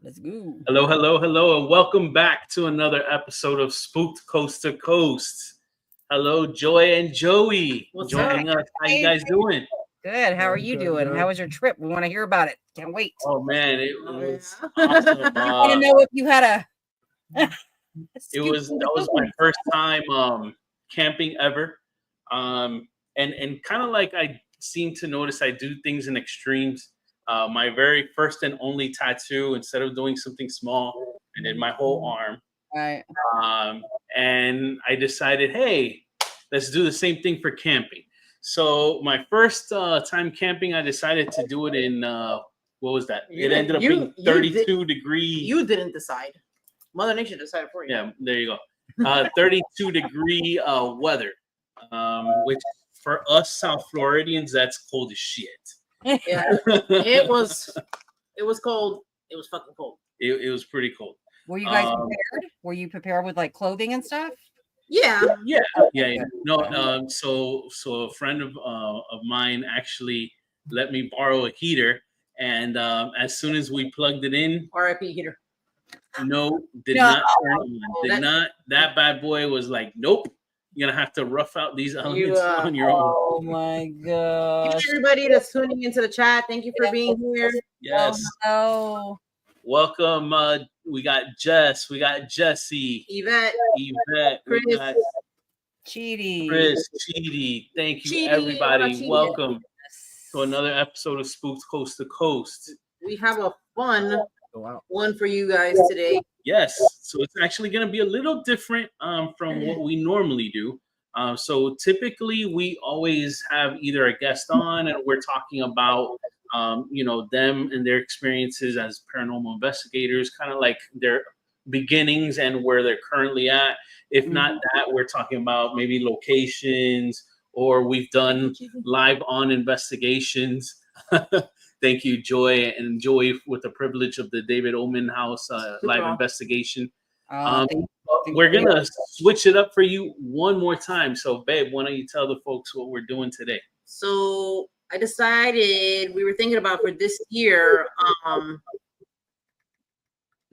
Let's go. Hello, hello, hello, and welcome back to another episode of Spooked Coast to Coast. Hello, Joy and Joey. What's joining up? us. How you guys doing? Good. How are you doing? How was your trip? We want to hear about it. Can't wait. Oh man, it was I want to awesome. know if you had a. That was my first time camping ever, and kind of like I seem to notice I do things in extremes. My very first and only tattoo, instead of doing something small, I did my whole arm. Right. And I decided, hey, let's do the same thing for camping. So my first time camping, I decided to do it in what was that? It ended up being 32 degrees. You didn't decide. Mother Nature decided for you. Yeah, there you go. 32-degree weather, which for us South Floridians, that's cold as shit. Yeah, it was cold. It was fucking cold. It was pretty cold. Were you guys prepared? Were you prepared with like clothing and stuff? Yeah. No, so a friend of mine actually let me borrow a heater, and as soon as we plugged it in, RIP heater. not turn on. That bad boy was like, nope. You're gonna have to rough out these elements on your own. Oh my god! Everybody that's tuning into the chat, thank you for being here. Yes. Oh. Welcome. We got Jess. We got Jessie. Yvette. We got 𝗟𝗓𝗏. Chris. 𝗟𝗓𝗏. Thank you, everybody. Welcome to another episode of Spooked Coast to Coast. We have a fun one for you guys today. Yes, so it's actually going to be a little different from what we normally do. So typically we always have either a guest on and we're talking about, them and their experiences as paranormal investigators, kind of like their beginnings and where they're currently at. If not that, we're talking about maybe locations, or we've done live on investigations. Thank you, Joy, and Joy with the privilege of the David Oman House live investigation. We're going to switch it up for you one more time. So, babe, why don't you tell the folks what we're doing today? So I decided, we were thinking about for this year,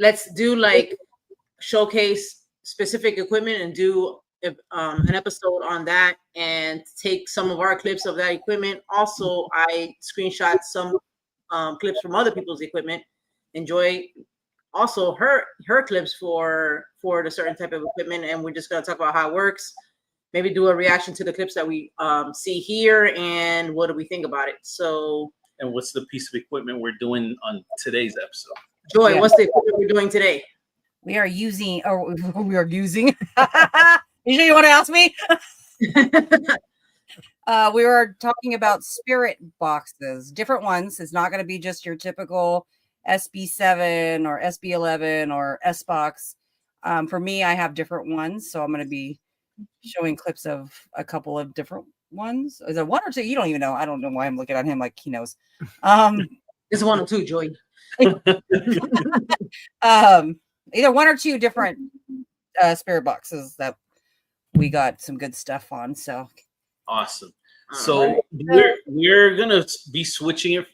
let's do like showcase specific equipment and do an episode on that and take some of our clips of that equipment. Also, I screenshot some clips from other people's equipment. Enjoy also her clips for the certain type of equipment, and we're just going to talk about how it works. Maybe do a reaction to the clips that we see here, and what do we think about it. So, and what's the piece of equipment we're doing on today's episode? Joy, what's the equipment we're doing today? We are using. You sure you want to ask me? We were talking about spirit boxes, different ones. It's not going to be just your typical SB7 or SB11 or S box. For me, I have different ones, so I'm going to be showing clips of a couple of different ones. Is it one or two? You don't even know. I don't know why I'm looking at him like he knows. It's one or two, Joy. Either one or two different spirit boxes that we got some good stuff on. So awesome. So we're gonna be switching it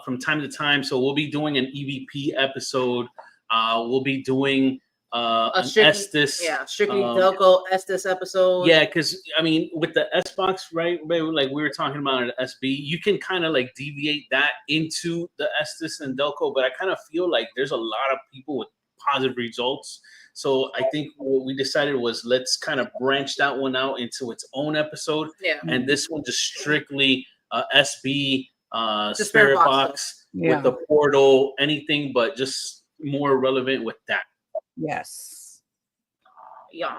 from time to time. So we'll be doing an EVP episode. We'll be doing an Estes, strictly Delco Estes episode. Yeah, because I mean, with the S box, right? Like we were talking about an SB, you can kind of like deviate that into the Estes and Delco. But I kind of feel like there's a lot of people with positive results. So I think what we decided was let's kind of branch that one out into its own episode. Yeah. And this one just strictly SB spirit box with the portal, anything but just more relevant with that. Yes. Yeah.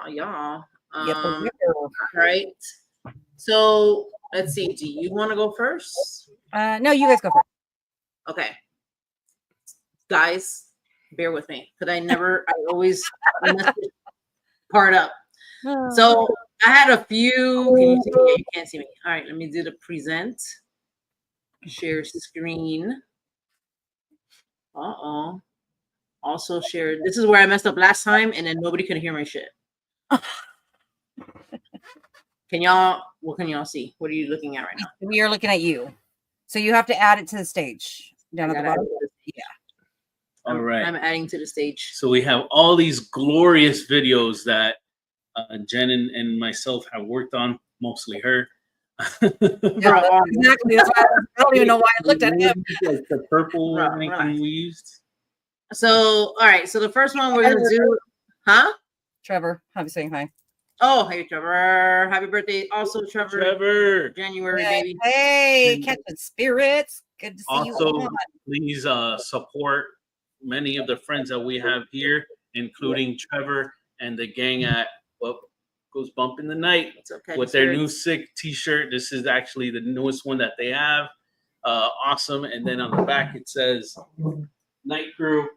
All right. So let's see. Do you want to go first? No, you guys go first. Okay. Guys, bear with me because I always mess this part up. So I had a few. Can you see me? You can't see me. All right, let me do the present. Share screen. Also share. This is where I messed up last time, and then nobody could hear my shit. What can y'all see? What are you looking at right now? We are looking at you. So you have to add it to the stage down at the bottom. Yeah. All right. I'm adding to the stage. So we have all these glorious videos that Jen and myself have worked on, mostly her. Yeah, exactly. That's why I don't even know why I looked at him. Like the purple or anything we used. So, all right. So the first one we're gonna do, huh? Trevor, how are you saying hi? Oh, hey Trevor! Happy birthday, also Trevor. Trevor, January baby. Hey, catching spirits. Good to see also, you. Please support many of the friends that we have here, including Trevor and the gang at What Goes Bump in the Night with their new sick T-shirt. This is actually the newest one that they have. Awesome. And then on the back it says Night Crew,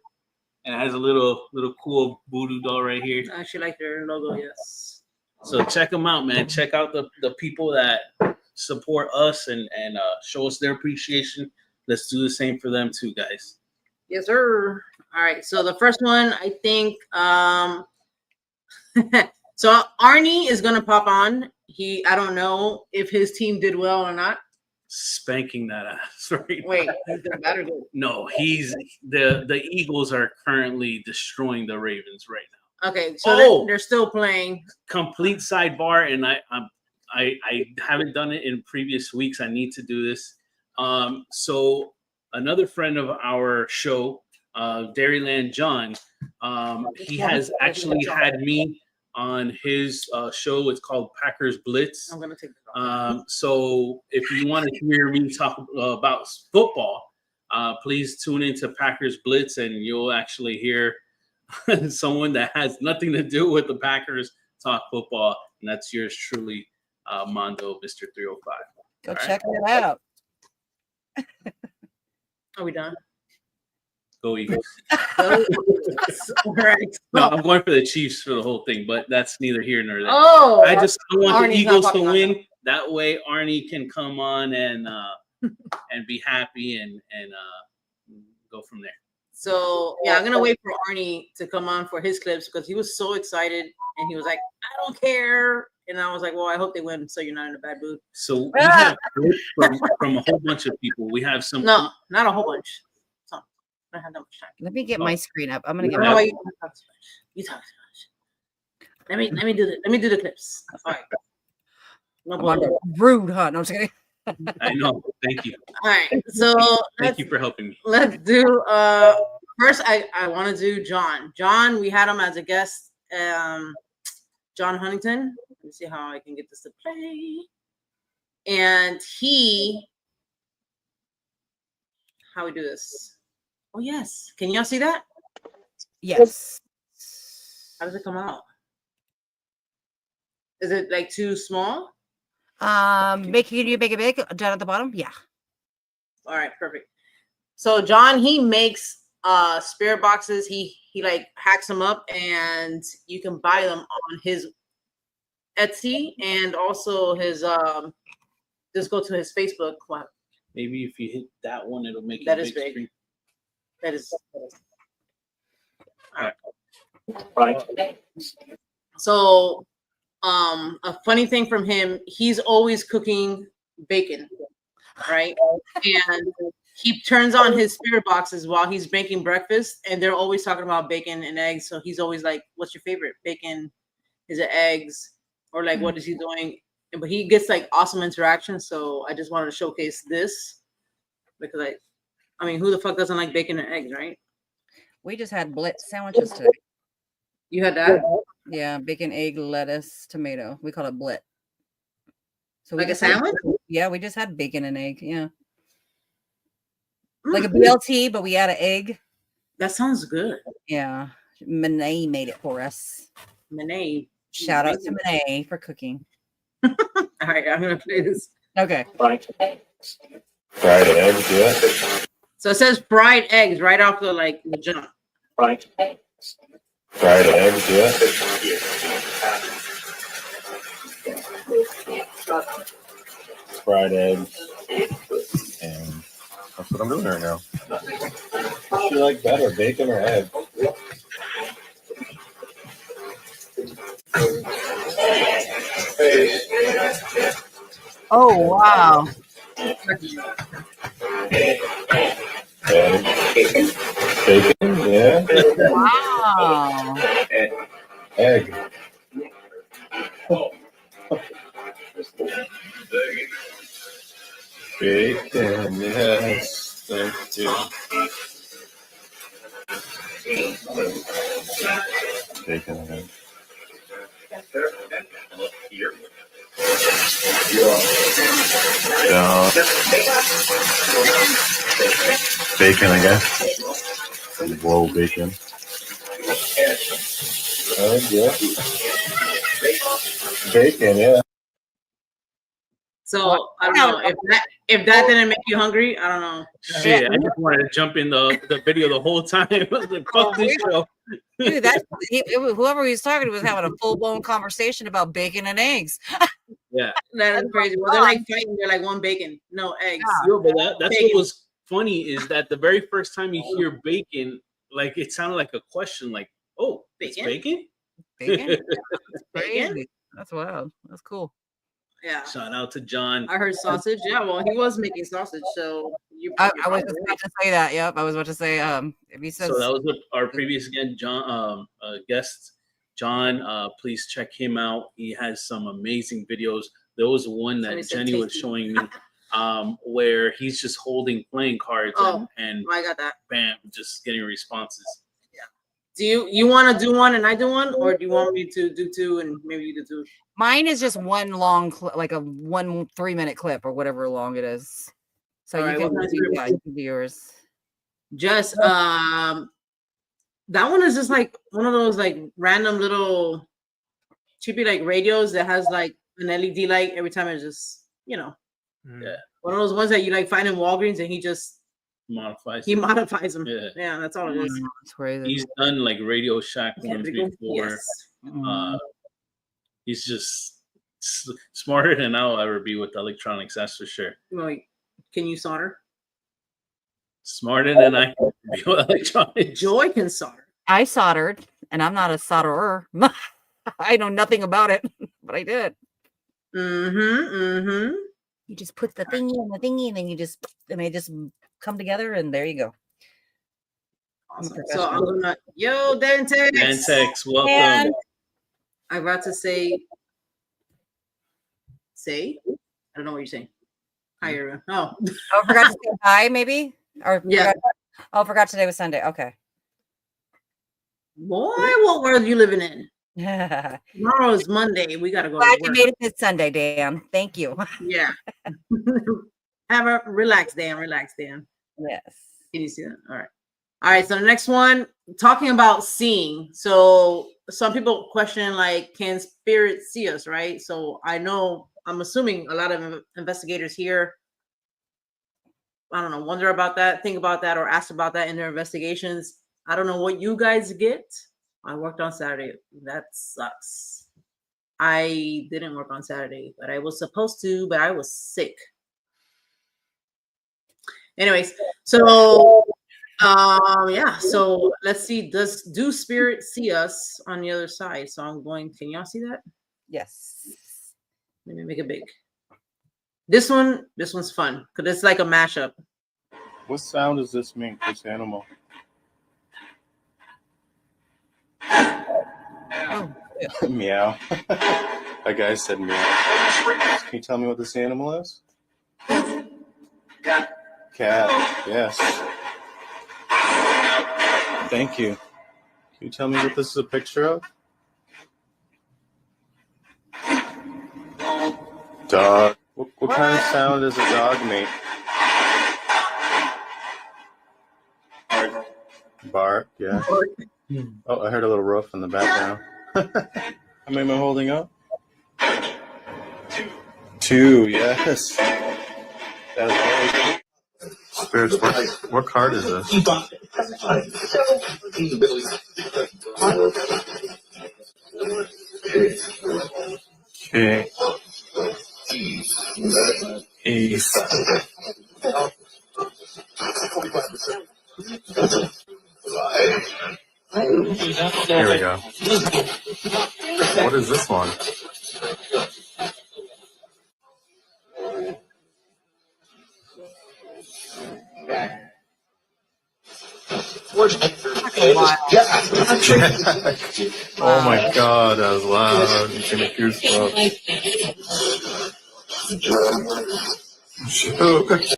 and it has a little cool voodoo doll right here. I actually like their logo. Yes. So check them out, man. Check out the people that support us and show us their appreciation. Let's do the same for them too, guys. Yes, sir. All right. So the first one, I think, so Arnie is gonna pop on. I don't know if his team did well or not. Spanking that ass right Wait, now. he's doing better good. No, the Eagles are currently destroying the Ravens right now. Okay, so they're still playing. Complete sidebar, and I haven't done it in previous weeks. I need to do this. So another friend of our show, Dairyland John, he has actually had me on his show. It's called Packers Blitz. I'm gonna take this off. So if you want to hear me talk about football, please tune into Packers Blitz, and you'll actually hear someone that has nothing to do with the Packers talk football, and that's yours truly, Mondo, Mr. 305. Go check it out. Are we done? Go Eagles. All right. No, I'm going for the Chiefs for the whole thing, but that's neither here nor there. Oh, I want Arnie's the Eagles not to popping win. on. That way Arnie can come on and be happy and go from there. So yeah, I'm gonna wait for Arnie to come on for his clips because he was so excited and he was like, "I don't care," and I was like, "Well, I hope they win, so you're not in a bad mood." So we have from a whole bunch of people. We have some. No, not a whole bunch. So I don't have that much time. Let me get my screen up. I'm gonna get No, my. you talk too much. You talk too much. Let me do the clips. All right. No problem. Rude, huh? No, I'm just kidding. I know. Thank you. All right. So Thank you for helping me. let's do first I want to do John. John, we had him as a guest. John Huntington. Let me see how I can get this to play. And how we do this? Oh yes. Can y'all see that? Yes. How does it come out? Is it like too small? Can you make it big down at the bottom? Yeah. All right, perfect. So John, he makes spirit boxes. He like hacks them up, and you can buy them on his Etsy and also his just go to his Facebook. Maybe if you hit that one, it'll make That it is big. screen. That is. All right. So a funny thing from him, he's always cooking bacon, right? And he turns on his spirit boxes while he's making breakfast, and they're always talking about bacon and eggs. So he's always like, "What's your favorite? Bacon? Is it eggs? Or like, what is he doing?" But he gets like awesome interaction. So I just wanted to showcase this because I mean, who the fuck doesn't like bacon and eggs, right? We just had blitz sandwiches today. You had that? Yeah, bacon, egg, lettuce, tomato. We call it blit. So Like we a sandwich? Yeah, we just had bacon and egg. Yeah. Like a BLT, but we add an egg. That sounds good. Yeah. Monet made it for us. Monet. Shout out to Monet for cooking. All right, I'm gonna play this. Okay. Fried eggs, yeah. So it says fried eggs right off the the jump. Fried eggs, yeah. Fried eggs. And that's what I'm doing right now. What you like better, bacon or egg? Oh, wow. Bacon? Yeah. Wow. Egg. Bacon, yes. Thank you. Bacon again. Bacon again. Whoa, bacon. Yeah. Bacon, yeah. So I don't know if that didn't make you hungry. I don't know. Shit, I just wanted to jump in the video the whole time. I was like, fuck this show. Dude, whoever he was talking to was having a full-blown conversation about bacon and eggs. Yeah. That is crazy. Well, they're like fighting. They're like one bacon, no eggs. Yo, but that's Bacon. what was funny is that the very first time you hear bacon, like it sounded like a question, like, "Oh, it's bacon." Bacon? Bacon? Crazy. That's wild. That's cool. Yeah. Shout out to John. I heard sausage. Yeah, well, he was making sausage, so I was just about to say that. Yep, I was about to say. If he says So that was our previous John guest. John, please check him out. He has some amazing videos. There was one that Jenny was showing me, where he's just holding playing cards and I got that. Bam, just getting responses. Do you want to do one and I do one, or do you want me to do two and maybe you do two? mine is just one long, like a 1 3-minute clip or whatever long it is. So you can do yours. Just that one is just like one of those like random little cheapy like radios that has like an LED light every time. It's just Yeah. one of those ones that you like find in Walgreens and he modifies them. Yeah, that's all it is. That's crazy. He's done like Radio Shack ones before. Yes. He's just smarter than I'll ever be with electronics, that's for sure. Like, can you solder? Smarter than I can be with electronics. Joy can solder. I soldered, and I'm not a solderer. I know nothing about it, but I did. You just put the thingy and the thingy, and then they just come together, and there you go. Awesome. So I'm gonna Dentex. Dentex, welcome. And I'm about to say. I don't know what you're saying. Hi, everyone. Oh, forgot to say hi, maybe. Or yeah. Forgot today was Sunday. Okay. Boy, what world are you living in? Tomorrow is Monday. We gotta go. Glad you made it this Sunday, Dan. Thank you. Yeah. Have a relax, Dan. Yes. Can you see that? All right. So the next one, talking about seeing. So some people question like, can spirit see us? Right. So I'm assuming a lot of investigators here, I don't know, wonder about that, think about that, or ask about that in their investigations. I don't know what you guys get. I worked on Saturday. That sucks. I didn't work on Saturday, but I was supposed to, but I was sick. Anyways, so so let's see, do spirit see us on the other side? So I'm going, can y'all see that? Yes. Let me make it big. This one's fun because it's like a mashup. What sound does this make, this animal? Oh, yeah. Meow. That guy said meow. Can you tell me what this animal is? Cat. Yes. Thank you. Can you tell me what this is a picture of? Dog. What kind of sound does a dog make? Bark, yeah. Oh, I heard a little roof in the background. How many am I holding up? 2, yes. That is very good. Spirits, what card is this? Okay. Ace. Here we go. What is this one? Wow. Oh my God, that was loud. You give me goosebumps.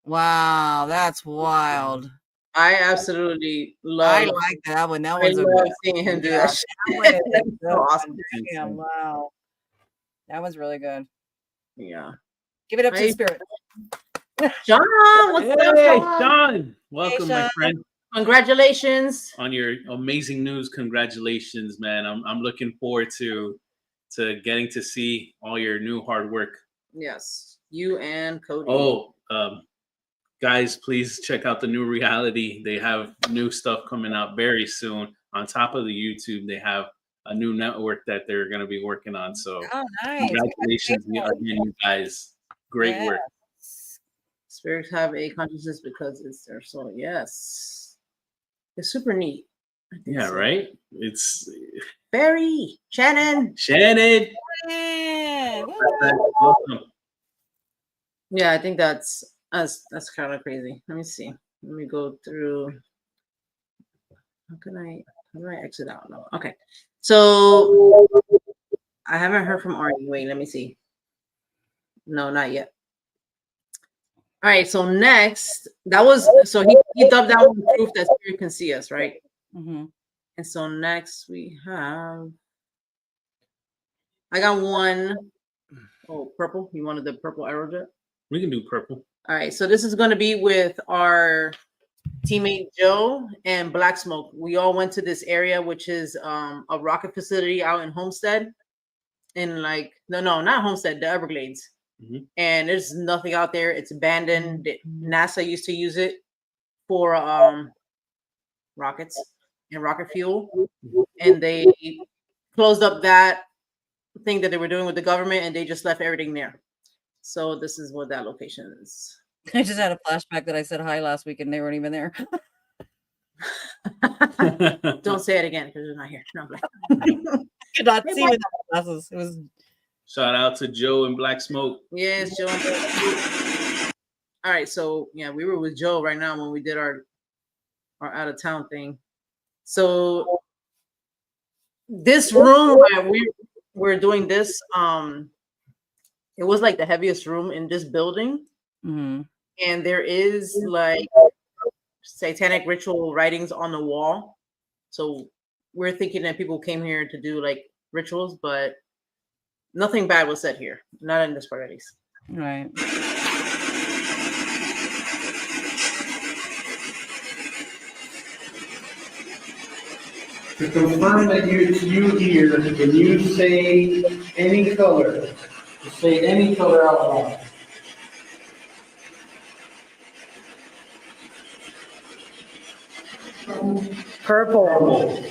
Wow, that's wild. I absolutely I love. like that one. That I one's a love seeing him do that shit. that one That's is so awesome. Damn, wow. That was really good. Yeah. Give it up to Hey. the spirit. John, what's up, Hey, John? Sean. Welcome, my Sean. friend. Congratulations. On your amazing news. Congratulations, man. I'm looking forward to getting to see all your new hard work. Yes, you and Cody. Oh, guys, please check out the new reality. They have new stuff coming out very soon. On top of the YouTube, they have a new network that they're going to be working on. So Oh, nice. congratulations again, you guys. Great work. Spirits have a consciousness because it's their soul. Yes. It's super neat. Yeah, so. right? It's Barry, Shannon. Shannon. Yeah. Welcome. Yeah, I think that's kind of crazy. Let me see. Let me go through. How do I exit out? No. Okay. So I haven't heard from Arnie. Wait, let me see. No, not yet. All right. So next, so he dubbed that one proof that spirit can see us, right? Mm-hmm. And so next we have. I got one. Oh, purple. You wanted the purple aerojet? We can do purple. All right. So this is going to be with our teammate Joe and Black Smoke. We all went to this area, which is a rocket facility out in Homestead. In not Homestead, the Everglades. Mm-hmm. And there's nothing out there. It's abandoned. NASA used to use it for rockets and rocket fuel. And they closed up that thing that they were doing with the government, and they just left everything there. So this is what that location is. I just had a flashback that I said hi last week and they weren't even there. Don't say it again because they're not here. No, Could not see without glasses. It was. Shout out to Joe and Black Smoke. Yes, Joe. All right, so yeah, we were with Joe right now when we did our out of town thing. So this room where we're doing this, it was like the heaviest room in this building. Mm-hmm. And there is like satanic ritual writings on the wall. So we're thinking that people came here to do like rituals, but nothing bad was said here. Not in this part at least. Right. To confirm that it's you here, can you say any color? Say any color out loud. Purple.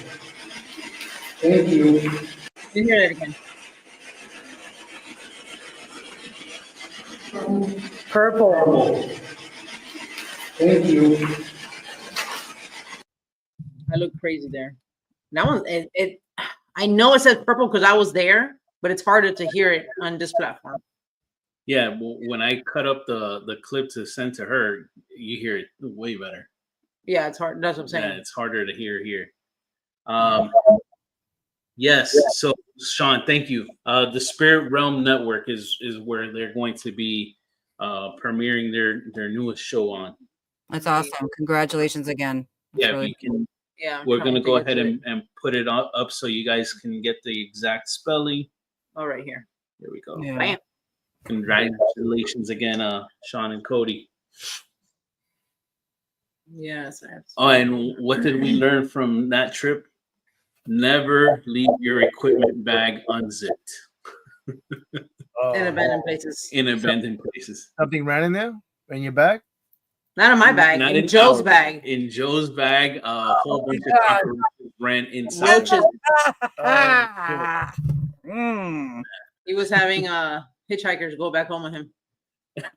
Thank you. You hear that again. Purple. Thank you. I look crazy there. That one, I know it says purple because I was there, but it's harder to hear it on this platform. Yeah, well, when I cut up the clip to send to her, you hear it way better. Yeah, it's hard. That's what I'm saying. Yeah, it's harder to hear here. Yes. So, Sean, thank you. The Spirit Realm Network is where they're going to be premiering their newest show on. That's awesome. Congratulations again. That's Yeah, really we can. Yeah, We're gonna go ahead and put it up so you guys can get the exact spelling. Oh, right here. There we go. Yeah. Bam. Congratulations again, Sean and Cody. Yes. Oh, and what did we learn from that trip? Never leave your equipment bag unzipped. In abandoned places. In abandoned places. Something ran in there? In your bag? Not in my bag. Not in Joe's ours. bag. In Joe's bag, a whole bunch of cockroaches ran inside. Roaches. Mm. He was having hitchhikers go back home with him.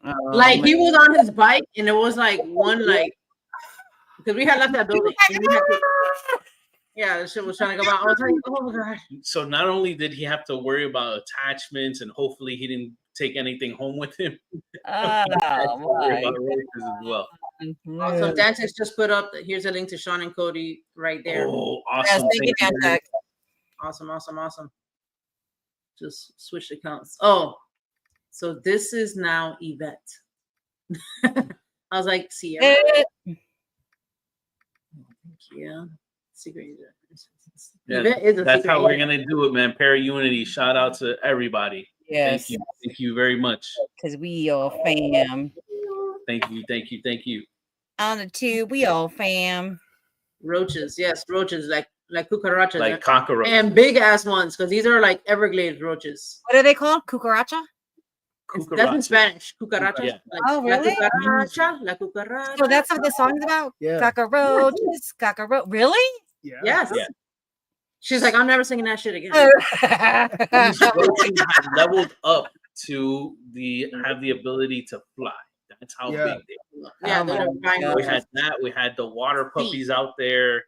Oh, Like he was on his bike, and there was like one because we had left that building. And we had to, yeah, the shit was trying to go out. I was like, oh my god. So not only did he have to worry about attachments, and hopefully he didn't take anything home with him. oh, Worry my. about roaches as well. Awesome. Dantex just put up. Here's a link to Sean and Cody right there. Oh, Yes, awesome! thank you, Thank you. Dantex. Awesome. Just switch accounts. Oh, so this is now Yvette. I was like, Sierra. Thank you. Secret. Yeah, Yvette is a that's secret how we're agent. gonna do it, man. Para-unity. Shout out to everybody. Yes, Thank you very much. because we all fam. Thank you. On the tube, we all fam. Roaches, yes, roaches like cucarachas, Like cockroach. and big ass ones because these are like Everglades roaches. What are they called? Cucaracha? That's in Spanish. Cucaracha. Yeah. Like, Oh, really? La cucaracha. So that's what the song's about? Yeah. Cockroaches, Really? Yeah. Yes. Yeah. She's like, I'm never singing that shit again. These roaches have leveled up to have the ability to fly. That's how Yeah. big they are. Yeah, Oh they're my flying God. We roaches. had that. We had the water puppies out there.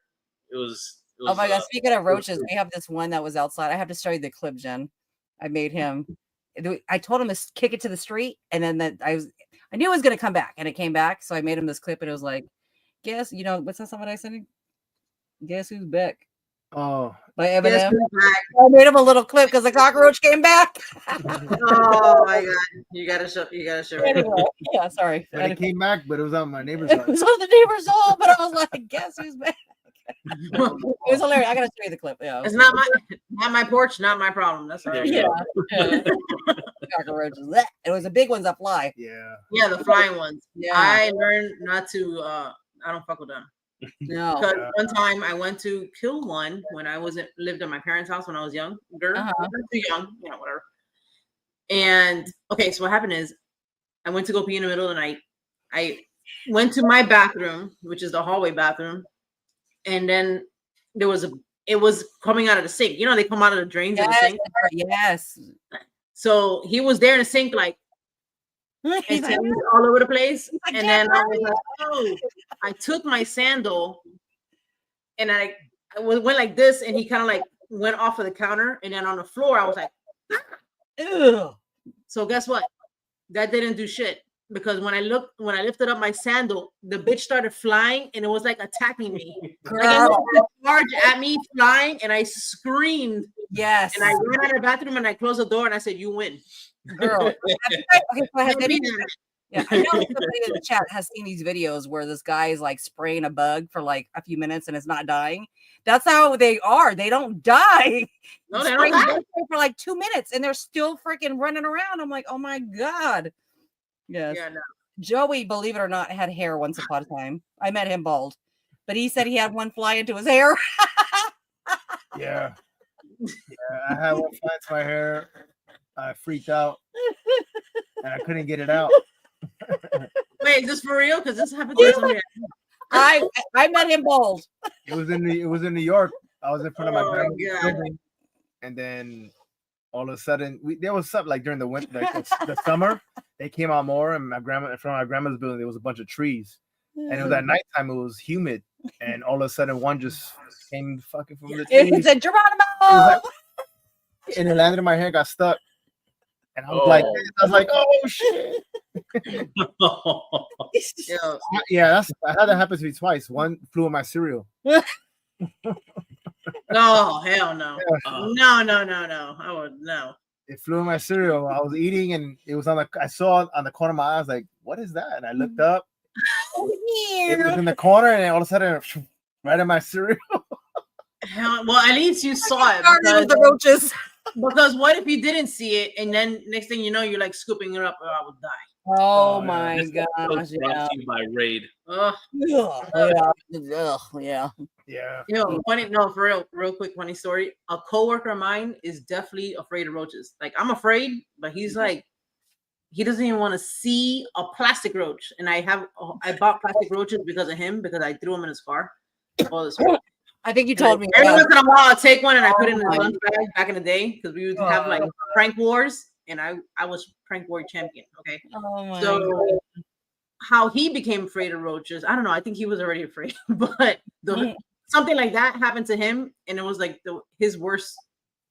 It was Oh my God. Speaking of roaches, we have this one that was outside. I have to show you the clip, Jen. I made him. I told him to kick it to the street, and then I knew it was going to come back, and it came back. So I made him this clip, and it was like, guess, what's that song I sent him? Guess who's back? Oh, By Guess Eminem. who's back? I made him a little clip because the cockroach came back. Oh my God. You gotta show me. Anyway, yeah, sorry. and it came back, but it was on my neighbor's It house. was on the neighbor's hall, but I was like, guess who's back? It was hilarious. I gotta show you the clip. Yeah, It's not my porch, not my problem. That's all. There Right. you yeah. Cockroaches. Blech. It was the big ones that fly. Yeah. Yeah, the flying ones. Yeah. I learned not to. I don't fuck with them. No. Because one time I went to kill one when I lived at my parents' house when I was younger. Uh-huh. Not too young, whatever. And okay, so what happened is I went to go pee in the middle of the night. I went to my bathroom, which is the hallway bathroom, and then it was coming out of the sink. They come out of the drains in the sink. Yes. So he was there in the sink, like, and titties all over the place. like, And "Get then I was like, oh, I took my sandal and I went like this, and he kind of like went off of the counter. And then on the floor, I was like, Ew. so guess what? That didn't do shit. Because when I lifted up my sandal, the bitch started flying and it was like attacking me. Like it was a charge at me flying, and I screamed. Yes. And I ran out of the bathroom and I closed the door and I said, "You win." Girl. Okay, so has anybody, I know somebody in the chat has seen these videos where this guy is like spraying a bug for like a few minutes and it's not dying. That's how they are. They don't die. No, they don't die. For like 2 minutes and they're still freaking running around. I'm like, oh my God. Yes. Yeah, no. Joey, believe it or not, had hair once upon a time. I met him bald, but he said he had one fly into his hair. Yeah. I had one fly into my hair. I freaked out and I couldn't get it out. Wait, is this for real? Because this happened to somebody. I met him bald. It was in New York. I was in front of my Oh, grandma's God. building, and then all of a sudden there was something like during the winter, like the summer, they came out more, and in front of my grandma's building there was a bunch of trees, and it was at nighttime. It was humid, and all of a sudden one just came fucking from the It trees, said Geronimo. and it landed in my hair, got stuck, and I was like, oh shit. Yo, Yeah, I had that happen to me twice. One flew in my cereal. no, hell no. Uh, No. I would no. It flew in my cereal. I was eating, and it was I saw it on the corner of my eye. I was like, what is that? And I looked up. It was in the corner, and all of a sudden, right in my cereal. Hell, well, at least you saw it. Garden of the roaches. Because what if you didn't see it, and then next thing you know, you're like scooping it up, or I would die. Oh yeah. my this gosh. episode brought to you by Raid. Ugh. Yeah. Yeah. Funny, no, for real quick, funny story. A coworker of mine is definitely afraid of roaches. Like, I'm afraid, but he's like, he doesn't even want to see a plastic roach. And I bought plastic roaches because of him, because I threw them in his car. I think you told me. Every once in a while, I'll take one and I put it in the lunch bag back in the day, because we would have like prank wars, and I was prank war champion. Okay. Oh my So God. how he became afraid of roaches, I don't know. I think he was already afraid, but something like that happened to him, and it was like his worst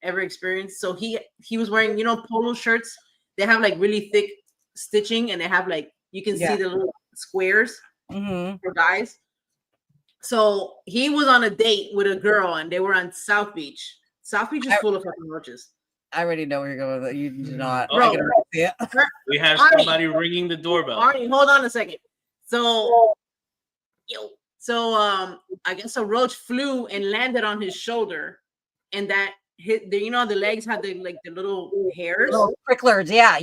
ever experience. So he was wearing, polo shirts. They have like really thick stitching, and they have like, you can see the little squares. for guys. So he was on a date with a girl, and they were on South Beach. South Beach is full of fucking roaches. I already know where you're going with it. You do not. Bro, I can see it. We have Arnie. somebody ringing the doorbell. Arnie, hold on a second. So, I guess a roach flew and landed on his shoulder, and that hit the, the legs had the little hairs. Little pricklers. Yeah.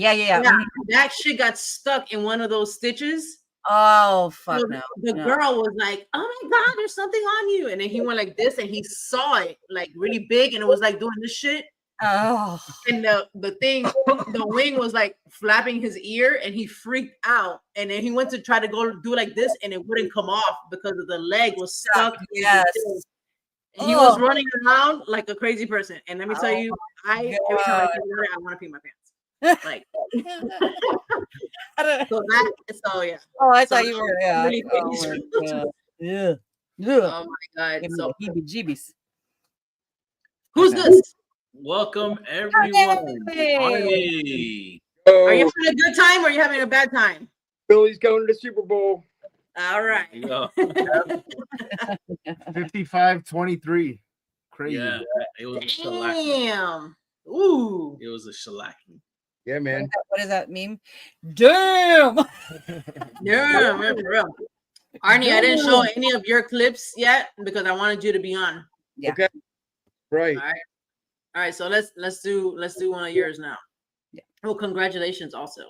That shit got stuck in one of those stitches. Oh, fuck So no. The girl was like, "Oh my God, there's something on you." And then he went like this, and he saw it like really big, and it was like doing this shit. Oh. And the wing was like flapping his ear, and he freaked out. And then he went to try to go do like this, and it wouldn't come off because the leg was stuck. Yes. And he was running around like a crazy person. And let me tell you, every time I think about it, I want to pee my pants. Like, yeah. Oh, I thought you were. Yeah. Really Yeah. Oh my God. So heebie-jeebies. who's this? Welcome everyone. Arnie. Are you having a good time or are you having a bad time? Philly's going to the Super Bowl. All right. There you go. 55-23. Crazy. Yeah, it was a shellacking. Damn. Ooh. It was a shellacking. Yeah, man. What does that mean? Damn. Yeah, man, for real. Arnie, I didn't show any of your clips yet because I wanted you to be on. Yeah. Okay. Right. All right. So let's do one of yours now. Yeah. Oh, congratulations also.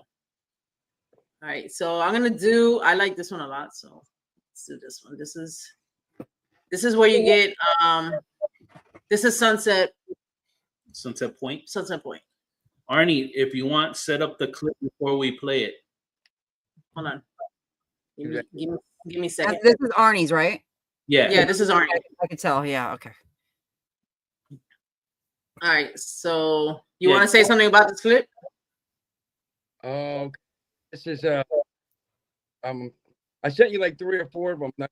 All right. So I like this one a lot. So let's do this one. This is where you get this is Sunset Point. Sunset Point. Arnie, if you want, set up the clip before we play it. Hold on. Give me a second. This is Arnie's, right? Yeah. Yeah, this is Arnie. I can tell. Yeah. Okay. All right. So you want to say something about this clip? This is I sent you like 3 or 4 of them. I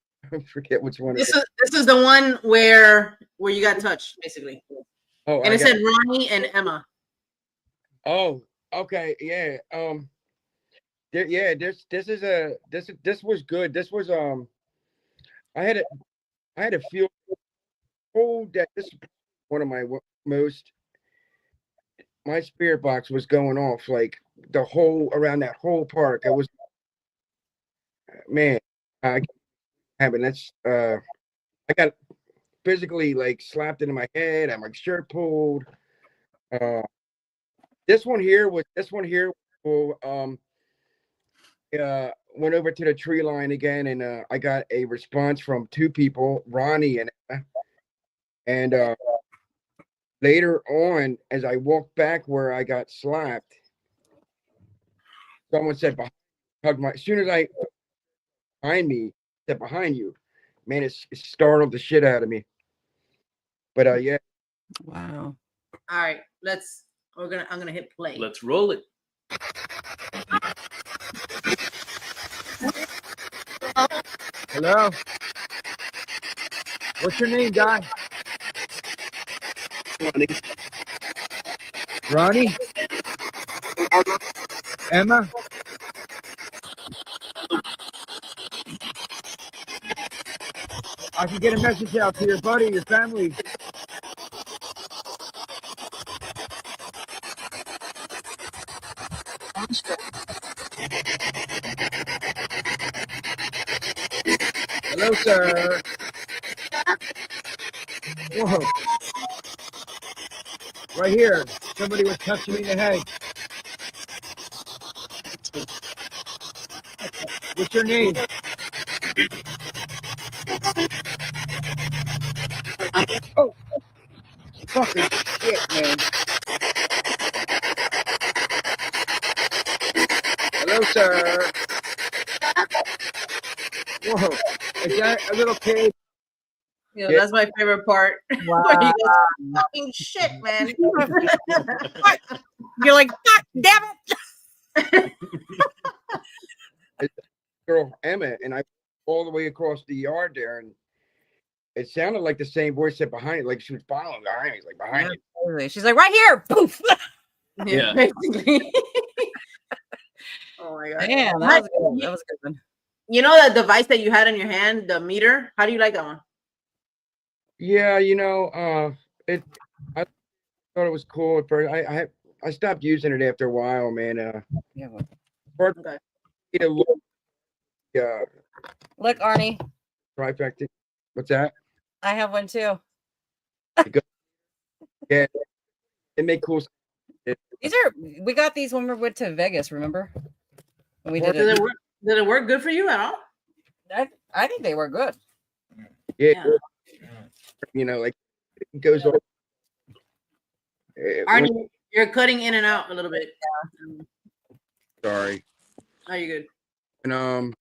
forget which one. This is the one where you got touched, basically. Oh, and it said Ronnie and Emma. Oh, okay, yeah. This was good. This was I had a feel that this is one of my my spirit box was going off like the whole around that whole park. It was, man, I got physically like slapped into my head. I had my shirt pulled. This one here went over to the tree line again, and I got a response from 2 people, Ronnie and Emma. And later on, as I walked back where I got slapped, someone said, as soon as I behind me, said behind you, man, it startled the shit out of me. But yeah. Wow. All right, I'm gonna hit play. Let's roll it. Hello. What's your name, guy? Ronnie? Emma? I can get a message out to your buddy, your family. Hello, sir. Whoa. Right here. Somebody was touching me in the head. What's your name? Oh. Fucking shit, man. Hello, sir. Whoa. Is that a little kid? Yeah, that's my favorite part. Wow. Where he goes, fucking shit, man. You're like, fuck, damn it. Girl Emma, and I all the way across the yard there, and it sounded like the same voice said behind it, like she was following behind me, like behind me. She's like, right here. Poof. Yeah. Basically. Oh my God. Damn, that was a good one. You know that device that you had in your hand, the meter? How do you like that one? Yeah, you know, I thought it was cool at first. I stopped using it after a while, man. Yeah. Well, Hard Okay. to look, uh, look, Arnie, trifecta. What's that? I have one too. Yeah, it made cool. These are we got these when we went to Vegas. Remember when we did Did it? it work? Did it work good for you at all? I think they were good. Yeah, you know, like it goes on. Arnie, you're cutting in and out a little bit. Sorry. Oh, you're good. And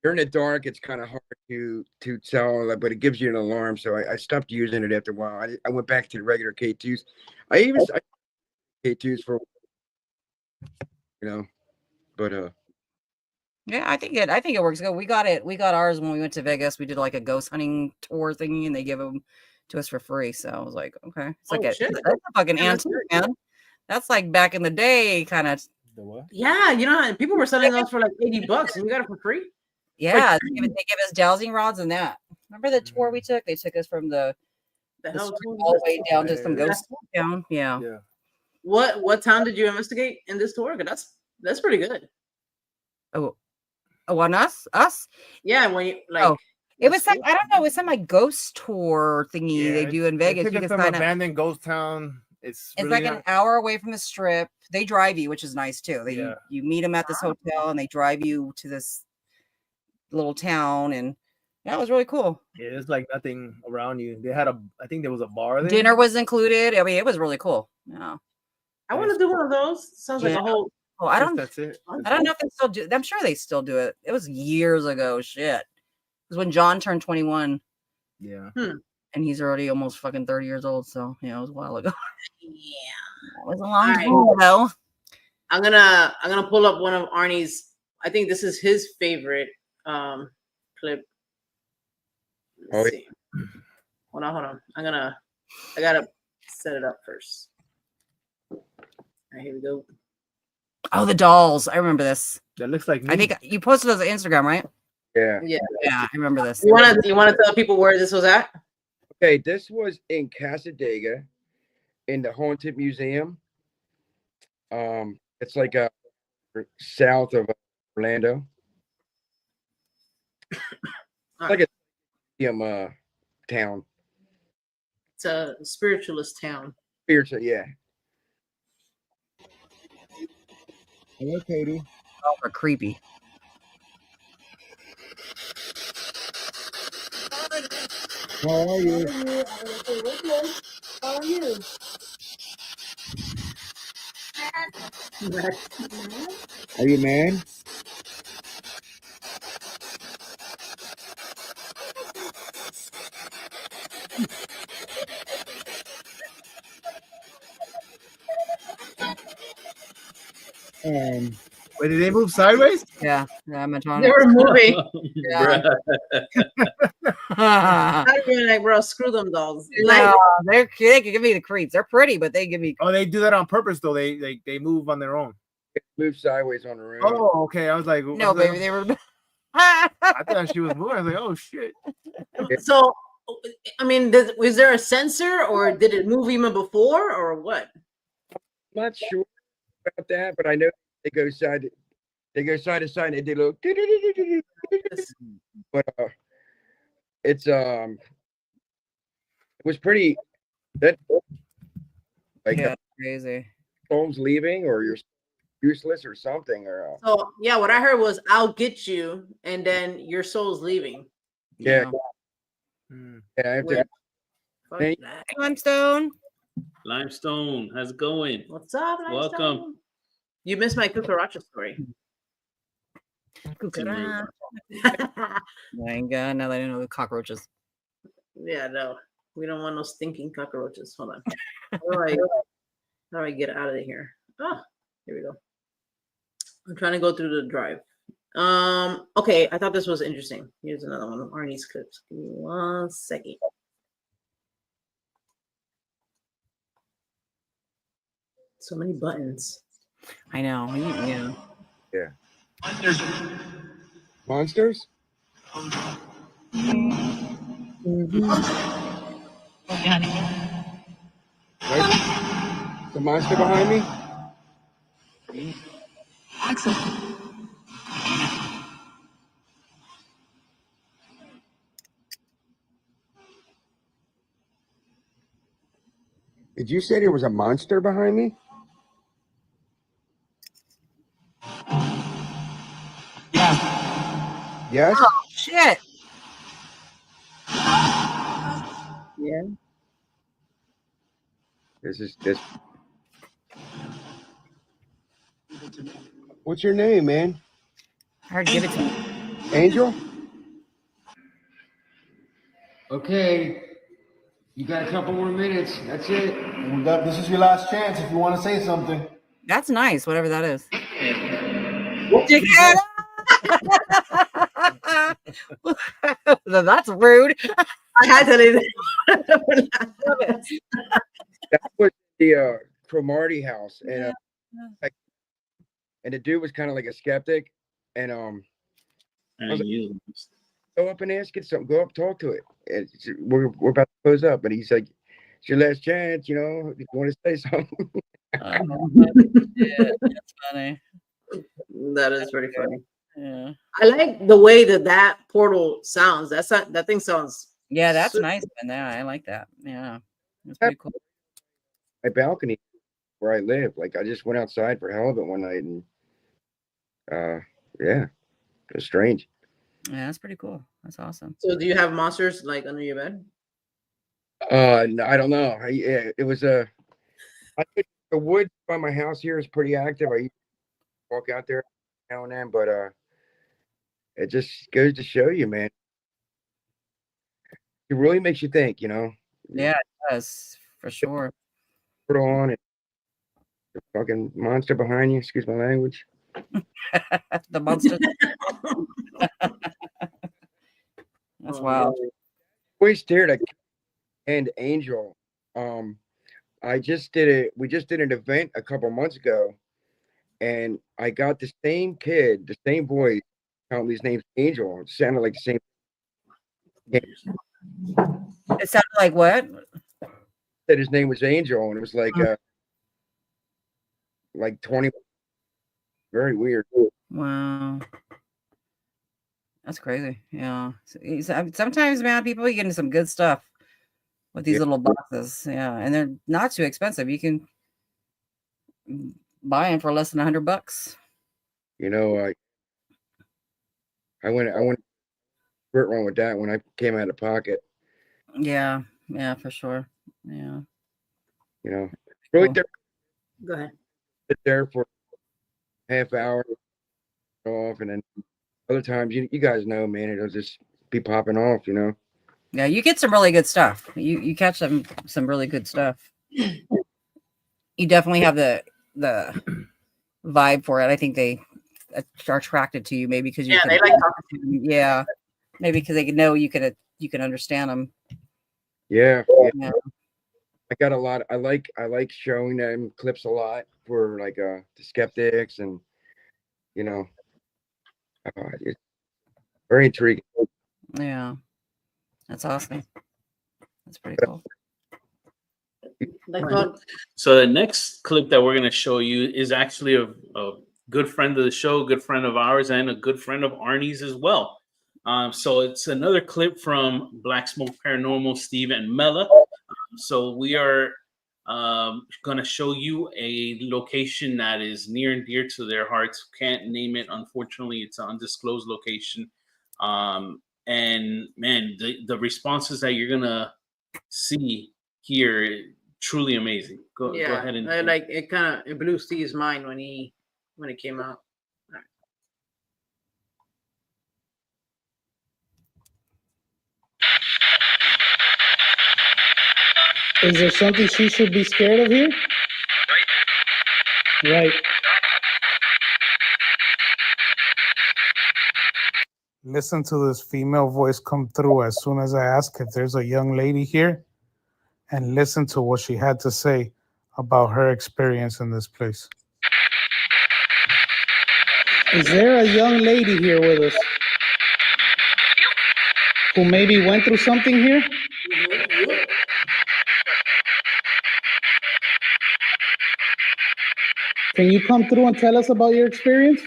during the dark, it's kind of hard to tell, but it gives you an alarm. So I stopped using it after a while. I went back to the regular K2s. I K2s for, you know, but Yeah, I think it works good. We got ours when we went to Vegas. We did like a ghost hunting tour thingy, and they give them to us for free. So I was like, okay, it's like shit. that's a fucking antique, man. That's like back in the day, kind of. The what? Yeah, you know, people were selling those for like $80, and we got it for free. Yeah, they give us dowsing rods and that. Remember the tour we took? They took us from the hell street all the way down to some ghost town. Yeah. Yeah. What town did you investigate in this tour? 'Cause that's pretty good. Oh, on us? Yeah, when you like. It was some, I don't know, it was some like ghost tour thingy they do in Vegas. You can some sign up. abandoned ghost town. It's really like an hour away from the strip. They drive you, which is nice too. You meet them at this hotel and they drive you to this little town, and that was really cool. Yeah, there's like nothing around you. They had I think there was a bar there. Dinner was included. I mean, it was really cool. Yeah. I want to do one of those. Sounds like a whole. Oh, I don't. That's it. I don't know if they still do. I'm sure they still do it. It was years ago. Shit. It was when John turned 21. Yeah. And he's already almost fucking 30 years old. So it was a while ago. Yeah. It was a long time ago. I'm gonna pull up one of Arnie's. I think this is his favorite clip. Let's see. Hold on. I gotta set it up first. All right, here we go. Oh, the dolls. I remember this. That looks like me. I think you posted those on Instagram, right? Yeah. Yeah. I remember this. You wanna tell people where this was at? Okay, this was in Casadega, in the Haunted Museum. It's like south of Orlando. Like a museum town. It's a spiritualist town. Spiritual, yeah. Hello, Katie. Oh, they're creepy. How are you? How are you? Are you mad? Wait, did they move sideways? Yeah, I'm a ton. They were moving. Yeah. I'd be like, bro, screw them dolls. No, they can give me the creeps. They're pretty, but they give me. Oh, they do that on purpose though. They move on their own. Move sideways on the room. Oh, okay. I was like, No, baby, they were. I thought she was moving. I was like, oh shit. So, I mean, was there a sensor, or did it move even before, or what? I'm not sure about that, but I know they go side to side and they do a little. But it was pretty. That like Yeah, crazy. phone's leaving, or you're useless, or something, or So yeah, what I heard was I'll get you, and then your soul's leaving. yeah. Hmm. Yeah, I have to. Fuck Hey. that. Limestone. Limestone, how's it going? What's up? Welcome. Limestone? You missed my cucaracha story. Cucaracha. Thank God, now that I know the cockroaches. Yeah, no, we don't want no stinking cockroaches. Hold on. How do I get out of here? Oh, here we go. I'm trying to go through the drive. Okay, I thought this was interesting. Here's another one of Arnie's clips. Give me 1 second. So many buttons. I know. Yeah. Yeah. Monsters? Right? The monster behind me? Did you say there was a monster behind me? Yes? Oh, shit. Yeah. This. What's your name, man? I heard give it to me. Angel? Okay. You got a couple more minutes. That's it. This is your last chance if you want to say something. That's nice, whatever that is. That's rude. I had to leave. That was the 𝗟𝗏𝗃 house, and the dude was kind of like a skeptic, and I was like, go up and ask it something. Go up, talk to it. We're about to close up, and he's like, "It's your last chance, you know. If you want to say something." Yeah, that's funny. That is pretty funny. Yeah, I like the way that portal sounds. That thing sounds. yeah, that's nice. And yeah, I like that. Yeah, that's pretty cool. My balcony where I live, like I just went outside for hell of it one night, and yeah, it was strange. Yeah, that's pretty cool. That's awesome. So, do you have monsters like under your bed? No, I don't know. It was the wood by my house here is pretty active. I walk out there now and then, but it just goes to show you, man. It really makes you think, you know. Yeah, it does for sure. Put on it. The fucking monster behind you. Excuse my language. The monster. That's wild. Always stared at and Angel. We just did an event a couple months ago, and I got the same kid, the same voice. Apparently his name's Angel. It sounded like the same. It sounded like what? Said his name was Angel, and it was like 20. Very weird. Wow. That's crazy. Yeah. Sometimes, man, people, you get into some good stuff with these little boxes. Yeah. And they're not too expensive. You can buy them for less than $100. You know, I went wrong with that when I came out of pocket. Yeah. Yeah, for sure. Yeah. You know, really Cool. Go ahead. sit there for half hour off, and then other times you guys know, man, it'll just be popping off, you know. Yeah, you get some really good stuff. You catch some really good stuff. You definitely have the vibe for it. I think they are attracted to you, maybe because you they like talking to you. Yeah, maybe because they know you can understand them. Yeah. Yeah. I got a lot. I like showing them clips a lot for like the skeptics, and you know, it's very intriguing. Yeah, that's awesome. That's pretty cool. So the next clip that we're going to show you is actually a good friend of the show, good friend of ours, and a good friend of Arnie's as well. So it's another clip from Black Smoke Paranormal, Steve and Mela. So we are going to show you a location that is near and dear to their hearts. Can't name it, unfortunately. It's an undisclosed location. And man, the responses that you're gonna see here, truly amazing. Go ahead and it blew Steve's mind when it came out. Is there something she should be scared of here? Right. Listen to this female voice come through as soon as I ask if there's a young lady here, and listen to what she had to say about her experience in this place. Is there a young lady here with us? who maybe went through something here? Can you come through and tell us about your experience?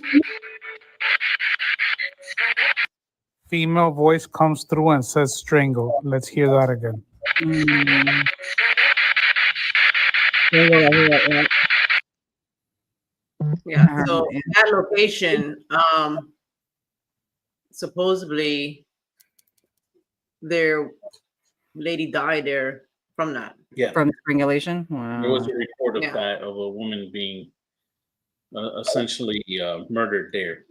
Female voice comes through and says strangle. Let's hear that again. Yeah. So that location, supposedly their lady died there from that. Yeah. From strangulation. Wow. There was a report of that, of a woman being essentially murdered there.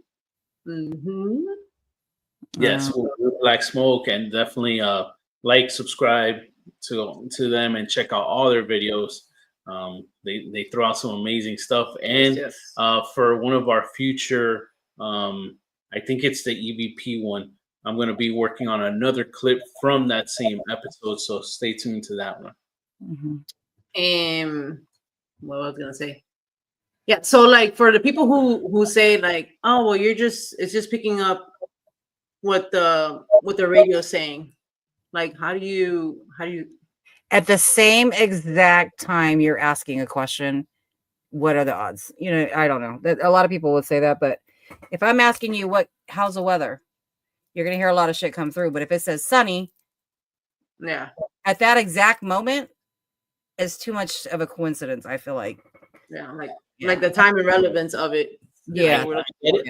Yes, Black Smoke, and definitely like, subscribe to them, and check out all their videos. They throw out some amazing stuff, and for one of our future, I think it's the EVP one, I'm going to be working on another clip from that same episode, so stay tuned to that one. What was I gonna say? Yeah, so like for the people who say like, oh well, it's just picking up what the radio's saying. Like, how do you at the same exact time you're asking a question, what are the odds? You know, I don't know. A lot of people would say that, but if I'm asking you how's the weather, you're gonna hear a lot of shit come through. But if it says sunny, at that exact moment, it's too much of a coincidence, I feel like. Like the time and relevance of it. Yeah.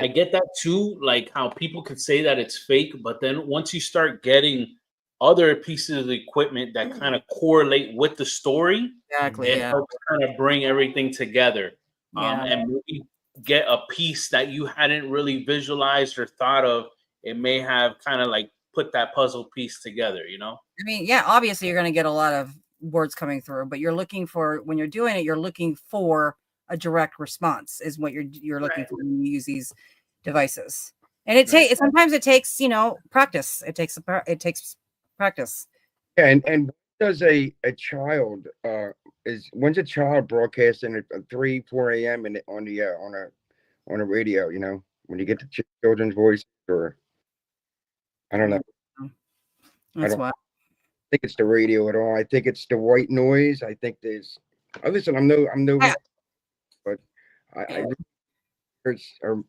I get that too, like how people could say that it's fake, but then once you start getting other pieces of equipment that kind of correlate with the story, it helps kind of bring everything together. And maybe get a piece that you hadn't really visualized or thought of. It may have kind of like put that puzzle piece together, you know? I mean, yeah, obviously you're going to get a lot of words coming through, but you're looking for, when you're doing it, you're looking for a direct response is what you're looking for when you use these devices. And sometimes it takes, practice. It takes practice. Yeah, and does a child when's a child broadcasting at 3, 4 a.m. on a radio, when you get the children's voice, or I don't know. That's why. I think it's the radio at all. I think it's the white noise. I think there's. Listen, I'm no, but I are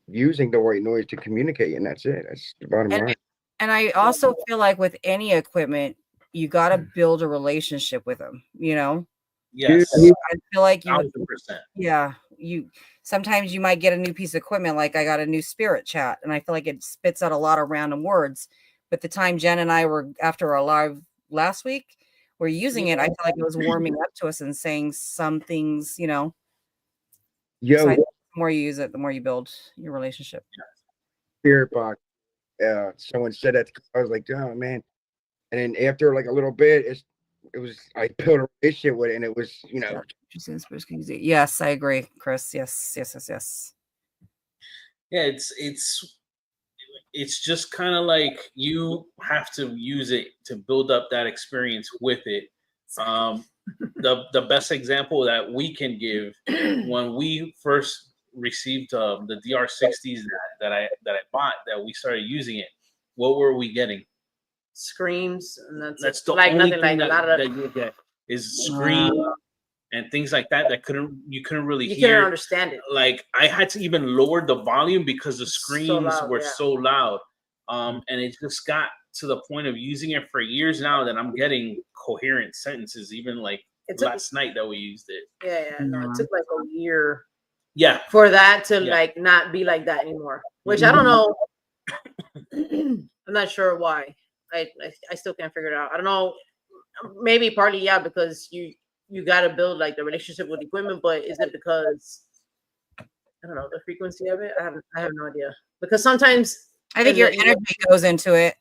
using the white noise to communicate, and that's it. That's the bottom line. And I also feel like with any equipment, you got to build a relationship with them. Yes, I feel like 100%. Yeah, sometimes you might get a new piece of equipment. Like I got a new Spirit Chat, and I feel like it spits out a lot of random words. But the time Jen and I were after our live last week, we're using it. I feel like it was warming up to us and saying some things. So the more you use it, the more you build your relationship. Spirit box. Someone said that. I was like, oh man. And then after like a little bit, I built a relationship with it, and it was, Yes, I agree, Chris. Yes. Yeah, it's just kind of like you have to use it to build up that experience with it. The best example that we can give, when we first received the DR60s that I bought, that we started using it, what were we getting? Screams, and that's the like only nothing thing like that you get is scream and things like that you couldn't really hear. You couldn't understand it. Like I had to even lower the volume because the screams were so loud. And it just got to the point of using it for years now that I'm getting coherent sentences, even like last night that we used it. No, it took like a year for that to like not be like that anymore, which I don't know. I'm not sure why. I still can't figure it out. I don't know, maybe partly because you got to build like the relationship with equipment, but is it because I don't know the frequency of it? I have no idea, because sometimes I think your energy goes into it.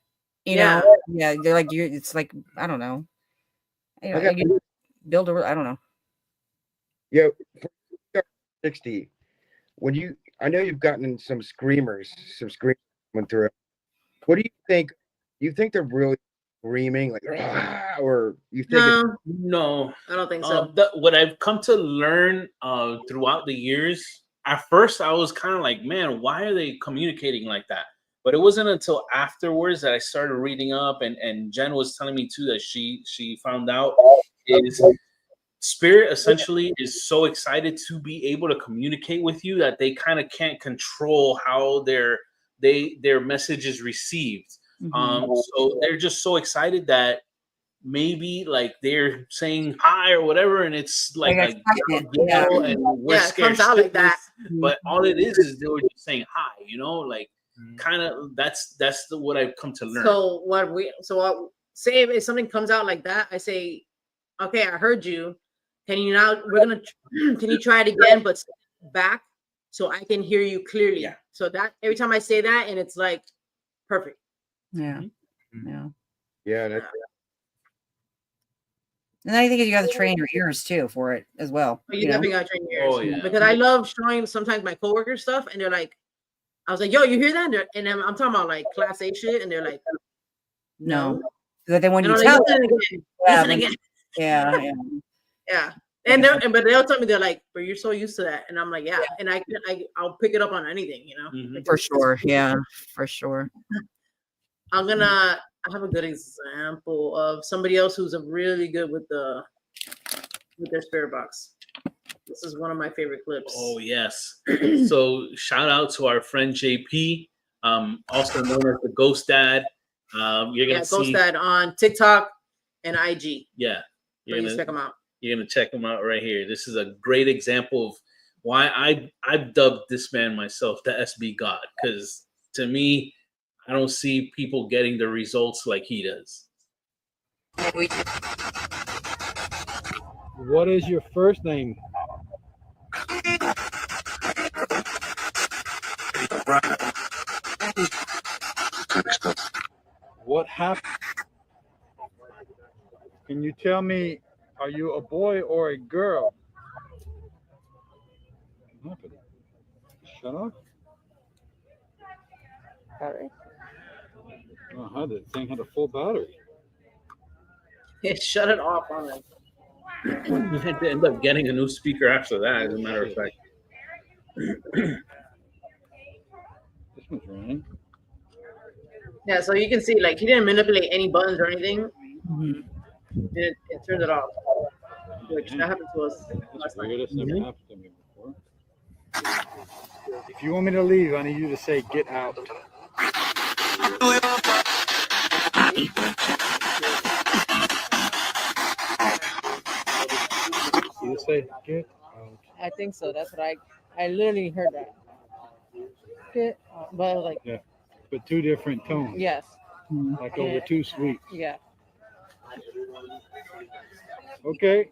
They're like it's like I don't know. You build I don't know. Yeah, 60. I know you've gotten some screamers went through. What do you think? Do you think they're really screaming like, or you think? No, I don't think so. What I've come to learn throughout the years, at first I was kind of like, man, why are they communicating like that? But it wasn't until afterwards that I started reading up, and Jen was telling me too that she found out is spirit essentially is so excited to be able to communicate with you that they kind of can't control how their message is received. So they're just so excited that maybe like they're saying hi or whatever, and it's like and we're it scared comes out like that. but all it is they were just saying hi, you know, like kind of that's what I've come to learn. So say if something comes out like that, I say, okay, I heard you. Can you can you try it again, but back so I can hear you clearly? Yeah. So that every time I say that, and it's like perfect. Yeah. That's And I think you got to train your ears too for it as well. You definitely got to train your ears. Oh, yeah. Because I love showing sometimes my coworkers stuff, and they're like, I was like, yo, you hear that? And then I'm talking about like class A shit, and they're like, no. But then when you like, tell listen again. Yeah. And but they'll tell me, they're like, but you're so used to that. And I'm like, yeah. And I'll pick it up on anything, you know? For sure. Yeah, for sure. I have a good example of somebody else who's really good with their spirit box. This is one of my favorite clips. Oh yes. So shout out to our friend JP, also known as the Ghost Dad. You're gonna see Ghost Dad on TikTok and IG. Yeah. Please check him out. You're gonna check him out right here. This is a great example of why I've dubbed this man myself the SB God, because to me, I don't see people getting the results like he does. What is your first name? What happened? Can you tell me, are you a boy or a girl? What happened? Shut up. Battery? Oh, that thing had a full battery. Yeah, shut it off on it. We had to end up getting a new speaker after that, as a matter of fact. This one's running. Yeah, so you can see, like, he didn't manipulate any buttons or anything. It turned it off, which that happened to us last time. Weirdest ever happened to me before. If you want me to leave, I need you to say, get out. You say, get out. I think so. That's what I literally heard that. Get out. But like, yeah, but two different tones. Yes. Like over two sweeps. Yeah. Okay.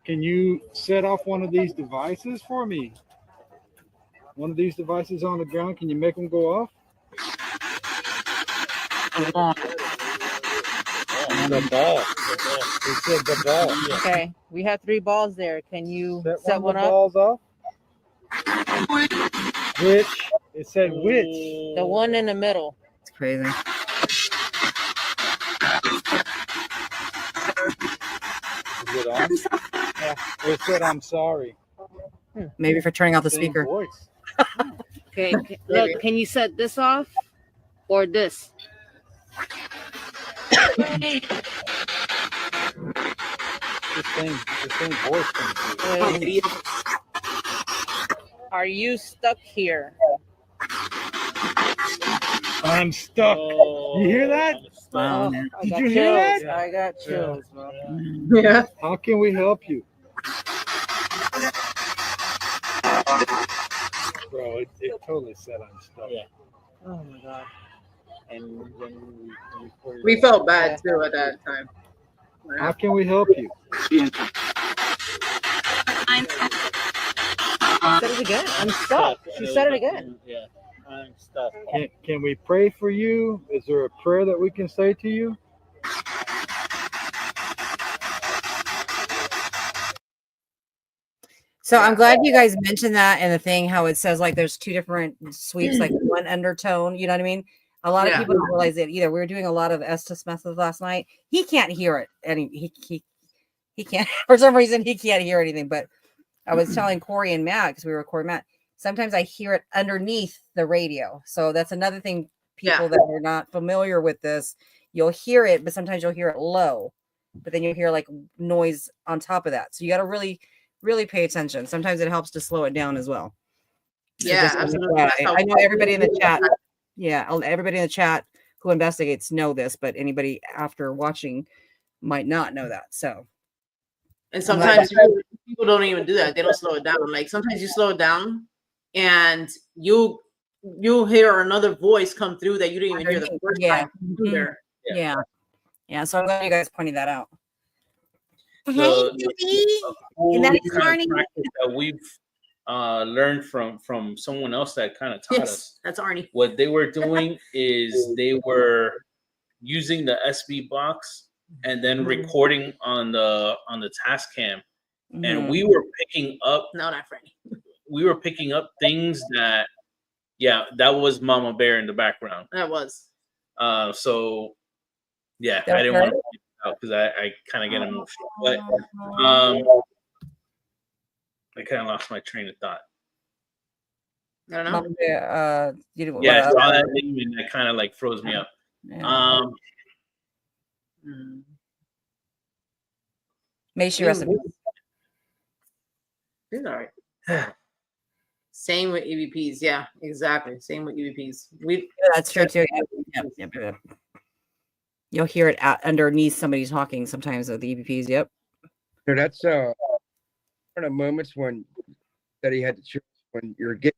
Can you set off one of these devices for me? One of these devices on the ground, can you make them go off? The ball. They said the ball. Okay. We have 3 balls there. Can you set one of the balls off? Which? It said which? The one in the middle. It's crazy. Is it on? Yeah. It said I'm sorry. Maybe for turning off the Same speaker. voice. Okay. Look, can you set this off or this? The same voice comes through. Are you stuck here? I'm stuck. You hear that? Wow. Did you hear that? I got chills, bro. Yeah. How can we help you? Bro, it totally said I'm stuck. Yeah. Oh my god. And when We felt bad too at that time. How can we help you? Said it again. I'm stuck. She said it again. Yeah, I'm stuck. Can we pray for you? Is there a prayer that we can say to you? So I'm glad you guys mentioned that and the thing how it says like there's 2 different sweeps, like one undertone. You know what I mean? A lot of people don't realize it either. We were doing a lot of Estes methods last night. He can't hear it, and he can't for some reason he can't hear anything. But I was telling Corey and Matt because we were recording Matt. sometimes I hear it underneath the radio. So that's another thing, people that are not familiar with this, you'll hear it, but sometimes you'll hear it low, but then you'll hear like noise on top of that. So you got to really, really pay attention. Sometimes it helps to slow it down as well. So Yeah, absolutely. I know everybody in the chat. Yeah, everybody in the chat who investigates know this, but anybody after watching might not know that. So, and sometimes people don't even do that. They don't slow it down. Like sometimes you slow it down, and you'll hear another voice come through that you didn't even hear the first time. Yeah. So I'm glad you guys pointed that out. The whole kind of practice that we've learned from someone else that kind of taught us. That's Arnie. What they were doing is they were using the SB box and then recording on the task cam, and we were picking up. No, not Franny. We were picking up things that, that was Mama Bear in the background. That was. So, I didn't want to point it out because I kind of get emotional, but I kind of lost my train of thought. I don't know. I saw that name and that kind of like froze me up. May she rest in peace. He's all right. Same with EVPs. Yeah, exactly. Same with EVPs. That's true too. Yep. You'll hear it underneath somebody talking sometimes with the EVPs. Yep. So that's one of the moments when that he had to choose when you're getting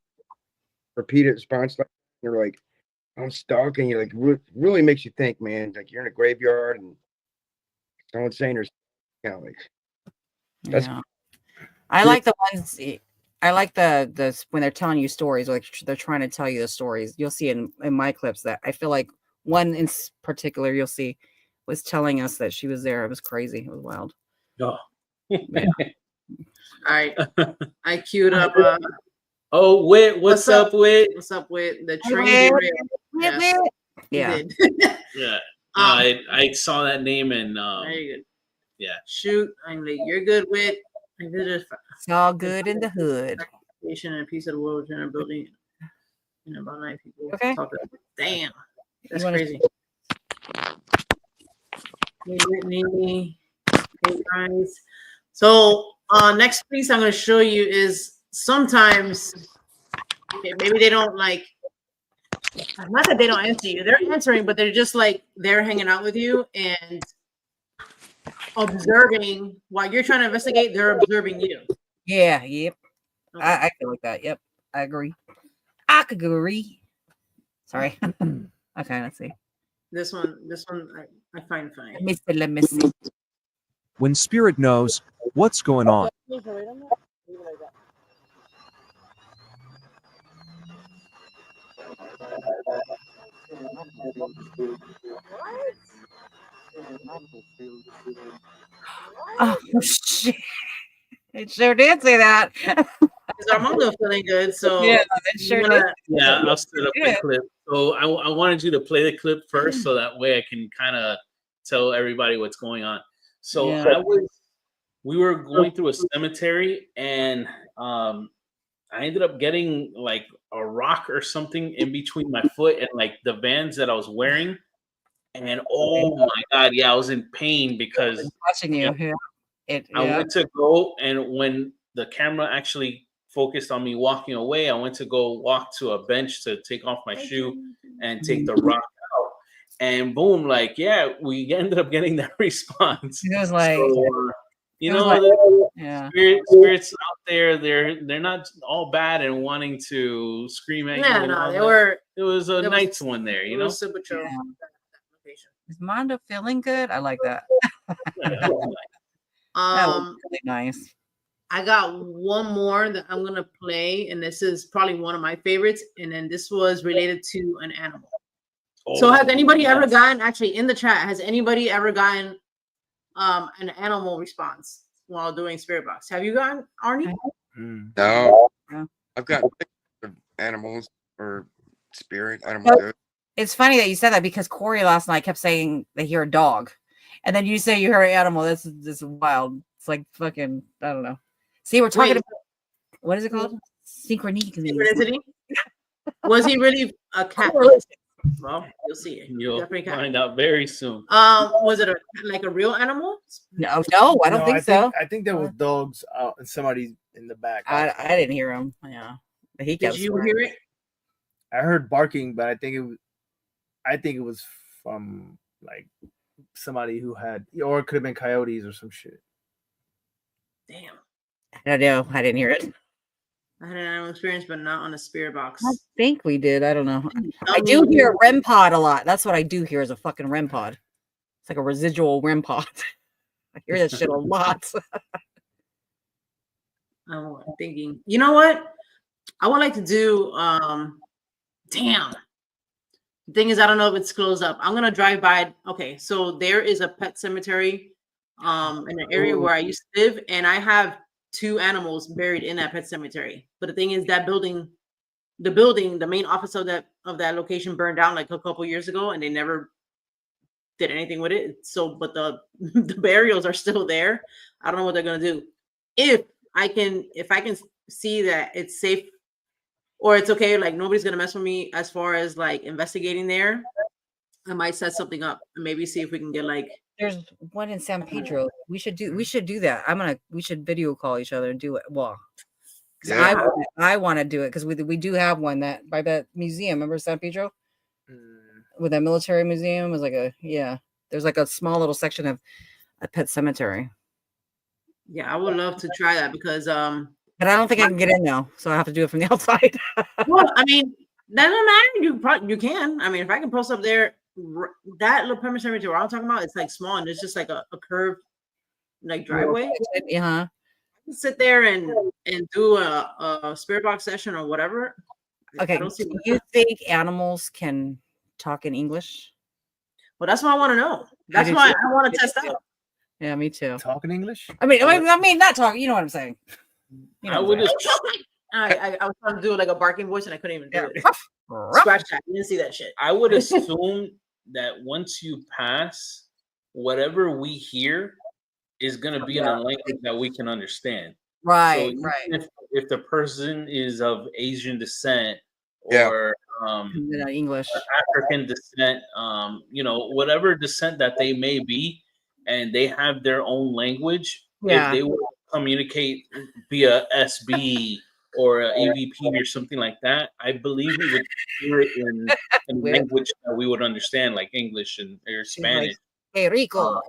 repeated response, like you're like, I'm stuck, and you're like, really makes you think, man. Like you're in a graveyard and someone's saying there's, that's. I like the ones. I like the when they're telling you stories, like they're trying to tell you the stories. You'll see in my clips that I feel like one in particular you'll see was telling us that she was there. It was crazy. It was wild. Oh. All right. I queued up. Whit, what's up, Whit? What's up, Whit? The train derailed. Yes. Yeah. I saw that name and very good. Yeah. Shoot, I'm like, you're good, Whit. It's all good in the hood. And a piece of the world general building. About 9 people. Okay. Damn, that's crazy. Hey, Whitney. Hey guys. So next piece I'm going to show you is sometimes maybe they don't like. Not that they don't answer you. They're answering, but they're just like they're hanging out with you and observing while you're trying to investigate. They're observing you. Yeah. Yep. Okay. I feel like that. Yep. I agree. I could agree. Sorry. Okay. Let's see. This one I find funny. Let me see. When spirit knows what's going on. Oh shit! It sure did say that. Is Armando feeling good? So yeah, it sure did. Yeah, I'll set up the clip. So I wanted you to play the clip first, so that way I can kind of tell everybody what's going on. So we were going through a cemetery, and I ended up getting like a rock or something in between my foot and like the Vans that I was wearing. And oh my God, I was in pain because watching you. I went to go, and when the camera actually focused on me walking away, I went to go walk to a bench to take off my shoe and take the rock out. And boom, we ended up getting that response. It was like, spirits out there, they're not all bad and wanting to scream at you. No, it was a nice one there, you know. Super chill. Is Mondo feeling good? I like that. That was really nice. I got one more that I'm gonna play, and this is probably one of my favorites. And then this was related to an animal. So has anybody ever gotten, actually in the chat, has anybody ever gotten an animal response while doing spirit box? Have you gotten, Arnie? No. I've got animals or spirit animals. It's funny that you said that because Corey last night kept saying they hear a dog, and then you say you hear an animal. This is wild. It's like fucking, I don't know. See, we're talking about, what is it called? Synchronicity. Was he really a cat? Well, you'll see it. You'll Definitely cat. find out very soon. Was it like a real animal? No, I don't think so. I think there was dogs out and somebody in the back. I didn't hear him. Yeah, but he kept Did you swearing. hear it? I heard barking, but I think it was from like somebody who had, or it could have been coyotes or some shit. Damn. I don't know. I didn't hear it. I had an animal experience, but not on a spirit box. I think we did. I don't know. I do hear REM pod a lot. That's what I do hear is a fucking REM pod. It's like a residual REM pod. I hear that shit a lot. I'm thinking, you know what? I would like to do, damn. The thing is, I don't know if it's closed up. I'm gonna drive by. Okay, so there is a pet cemetery in an area where I used to live, and I have 2 animals buried in that pet cemetery. But the thing is, that building, the main office of that location burned down like a couple years ago, and they never did anything with it. So, but the burials are still there. I don't know what they're gonna do. If I can see that it's safe or it's okay, like nobody's gonna mess with me as far as like investigating there, I might set something up and maybe see if we can get like. There's one in San Pedro. We should do that. We should video call each other and do it. Well, Yeah. I want to do it because we do have one that by that museum. Remember San Pedro? With that military museum was like there's like a small little section of a pet cemetery. Yeah, I would love to try that because but I don't think I can get in now, so I have to do it from the outside. well, I mean, that doesn't matter. You can. I mean, if I can post up there, that little permanent cemetery where I'm talking about, it's like small and it's just like a curved like driveway. Yeah. I can sit there and do a spirit box session or whatever. Okay. Do you think animals can talk in English? Well, that's what I want to know. That's why I want to test out. Yeah, me too. Talking English? I mean, not talking. You know what I'm saying? You know I would have. I was trying to do like a barking voice and I couldn't even do it. Scratch that. You didn't see that shit. I would assume that once you pass, whatever we hear is going to be in a language that we can understand. Right, so right. If the person is of Asian descent Yeah. or English, African descent, whatever descent that they may be, and they have their own language, if they would communicate via SB or AVP or something like that, I believe we would hear it in language that we would understand, like English or Spanish. Hey, Rico.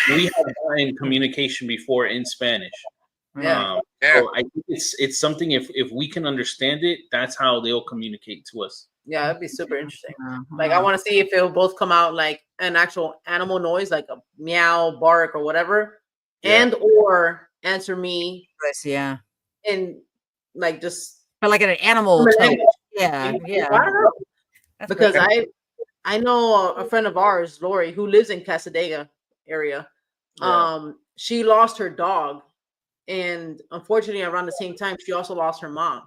We have gotten communication before in Spanish. Yeah. So I think it's something if we can understand it, that's how they'll communicate to us. Yeah, that'd be super interesting. Like I want to see if it'll both come out like an actual animal noise, like a meow, bark, or whatever, and or answer me. Yeah. And like just but like an animal tone. Yeah. I don't know. Because I know a friend of ours, Lori, who lives in Casadega area. Yeah. She lost her dog, and unfortunately, around the same time, she also lost her mom.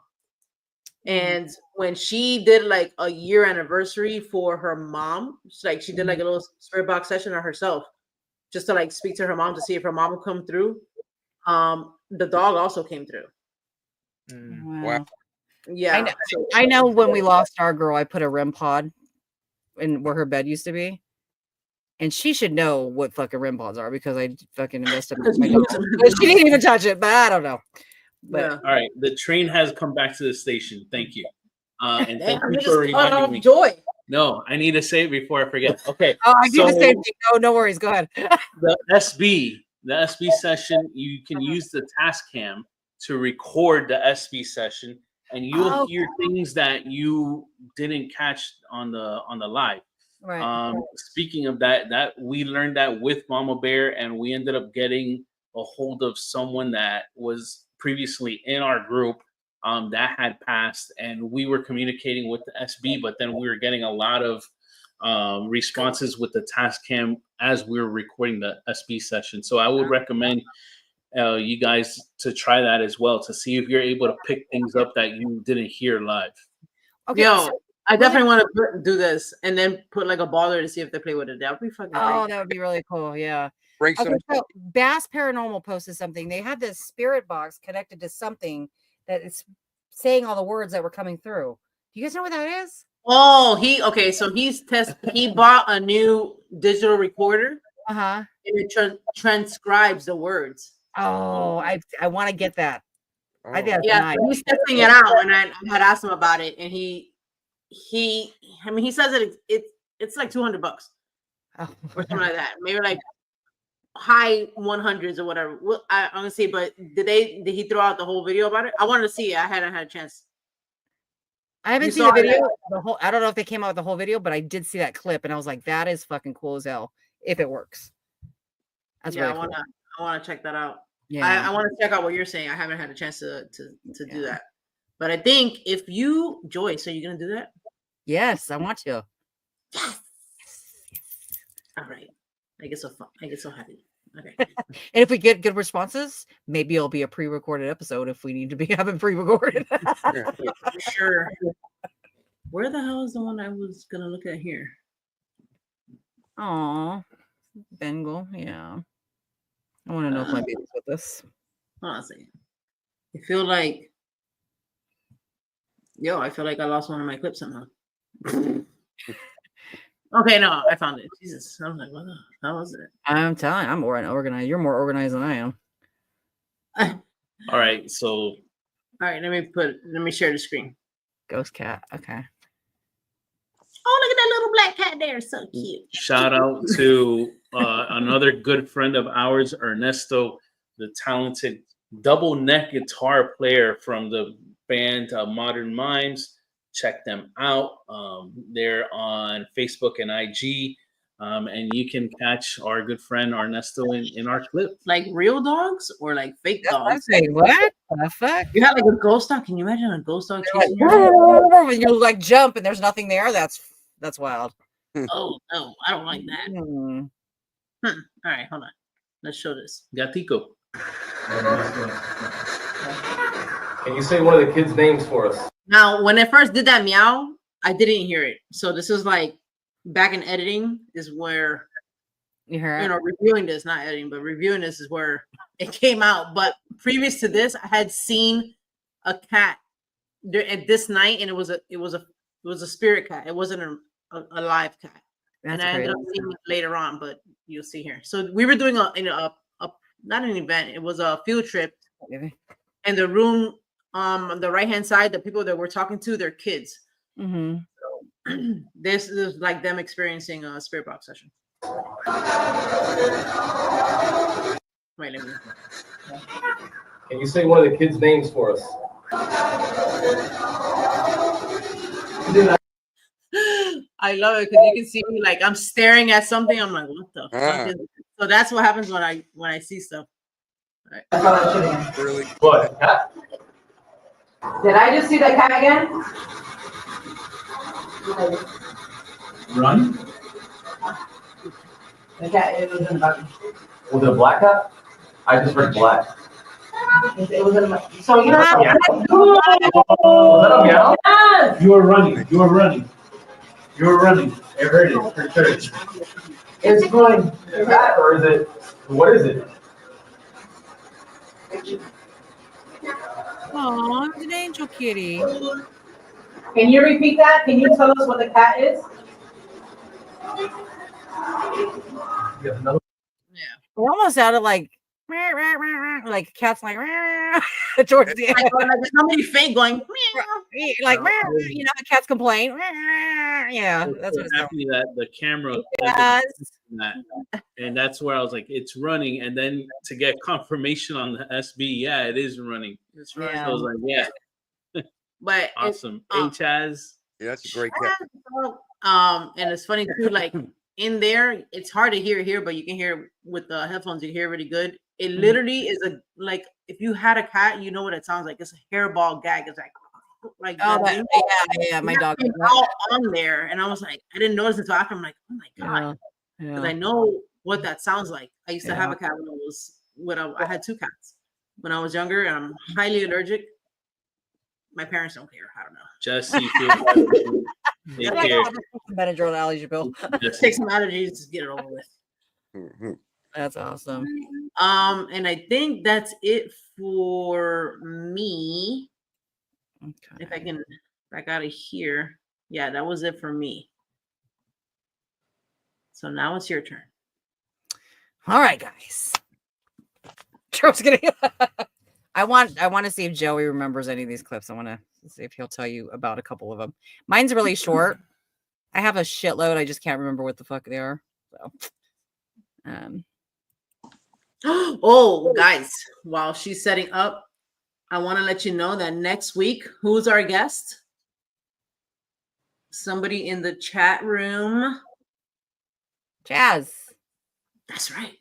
And when she did like a year anniversary for her mom, she did like a little spirit box session on herself, just to like speak to her mom to see if her mom would come through. The dog also came through. Wow. Yeah. I know when we lost our girl, I put a REM pod in where her bed used to be. And she should know what fucking REM pods are because I fucking invested in my dog. She didn't even touch it, but I don't know. But all right, the train has come back to the station. Thank you. And thank you for reminding me. Joy. No, I need to say it before I forget. Okay. I do the same thing. No worries. Go ahead. The SB session, you can use the task cam to record the SB session, and you'll hear things that you didn't catch on the live. Right. Speaking of that we learned that with Mama Bear, and we ended up getting a hold of someone that was previously in our group that had passed, and we were communicating with the SB, but then we were getting a lot of responses with the task cam as we were recording the SB session. So I would recommend you guys to try that as well to see if you're able to pick things up that you didn't hear live. Okay. I definitely want to do this and then put like a baller to see if they play with it. That would be fucking great. That would be really cool. Yeah. Bring some. So Bass Paranormal posted something. They had this spirit box connected to something that it's saying all the words that were coming through. Do you guys know what that is? Oh, okay. So he bought a new digital recorder. Uh-huh. And it transcribes the words. Oh, I want to get that. I think that's Yeah, nice. he's testing it out, and I had asked him about it, and he says that it's like $200 Oh. or something like that. Maybe like high 100s or whatever. Well, I'm gonna see, but did he throw out the whole video about it? I wanted to see it. I hadn't had a chance. I haven't seen the video. I don't know if they came out with the whole video, but I did see that clip, and I was like, that is fucking cool as hell if it works. That's really cool. I wanna check that out. Yeah, I want to check out what you're saying. I haven't had a chance to do that, but I think if you, Joyce, are you gonna do that? Yes, I want to. Yes. All right. I get so happy. Okay. And if we get good responses, maybe it'll be a pre-recorded episode if we need to be having pre-recorded. For sure. Where the hell is the one I was gonna look at here? Oh, Bengal. Yeah. I want to know if my baby's with us. Hold on a second. I feel like I lost one of my clips somehow. Okay, no, I found it. Jesus. I was like, what the hell was it? I'm telling you, I'm organized. You're more organized than I am. All right, so all right, let me share the screen. Ghost cat. Okay. Oh, look at that little black cat there. So cute. shout out to another good friend of ours, Ernesto, the talented double neck guitar player from the band Modern Mimes. Check them out. They're on Facebook and IG. And you can catch our good friend Ernesto in our clip. Like real dogs or like fake dogs? Saying, what the fuck? You have like a ghost dog. Can you imagine a ghost dog chasing you? When you like jump and there's nothing there, that's wild. Oh no, I don't like that. All right, hold on. Let's show this. Gatico. Can you say one of the kids' names for us? Now, when I first did that meow, I didn't hear it. So this is like back in editing is where reviewing this, not editing, but reviewing this is where it came out. But previous to this, I had seen a cat at this night, and it was a spirit cat. It wasn't a live cat. That's I ended up seeing it later on, but you'll see here. So we were doing a not an event, it was a field trip. And the room on the right hand side, the people that we're talking to, they're kids. Mm-hmm. So this is like them experiencing a spirit box session. Wait, let me. Can you say one of the kids' names for us? I love it because you can see me like I'm staring at something. I'm like, what the fuck is it? So that's what happens when I see stuff. All right. Really? What? Cat? Did I just see that cat again? Run? The cat, it was in the button. Was it a black cat? I just heard black. It was in the button. So you know. Was that a meow? Yes! You were running. You were running. You were running. I heard it for church. It's going. Is that or is it? What is it? Oh, it's an angel kitty. Can you repeat that? Can you tell us what the cat is? Yeah. We're almost out of like cats like towards the end. Like somebody fake going Like the cats complain. Yeah, that's what it's happy that the camera Yes. that. And that's where I was like, it's running. And then to get confirmation on the SB, yeah, it is running. It's running. So I was like, yeah. But awesome. Hey, Chaz. Yeah, that's a great cat. And it's funny too, like in there, it's hard to hear here, but you can hear with the headphones, you hear really good. It literally is like if you had a cat, you know what it sounds like. It's a hairball gag. It's like yeah, my dog all on there, and I was like, I didn't notice until after. I'm like, oh my god, because I know what that sounds like. I used to have a cat when I had two cats when I was younger, and I'm highly allergic. My parents don't care. I don't know. Jesse, Benadryl allergy pill. Take some allergies, just get it over with. Mm-hmm. That's awesome. And I think that's it for me. If I can back out of here. Yeah, that was it for me. So now it's your turn. All right, guys. Joe's gonna. I want to see if Joey remembers any of these clips. I want to see if he'll tell you about a couple of them. Mine's really short. I have a shitload. I just can't remember what the fuck they are. So, oh, guys, while she's setting up, I want to let you know that next week, who's our guest? Somebody in the chat room. Chaz. That's right.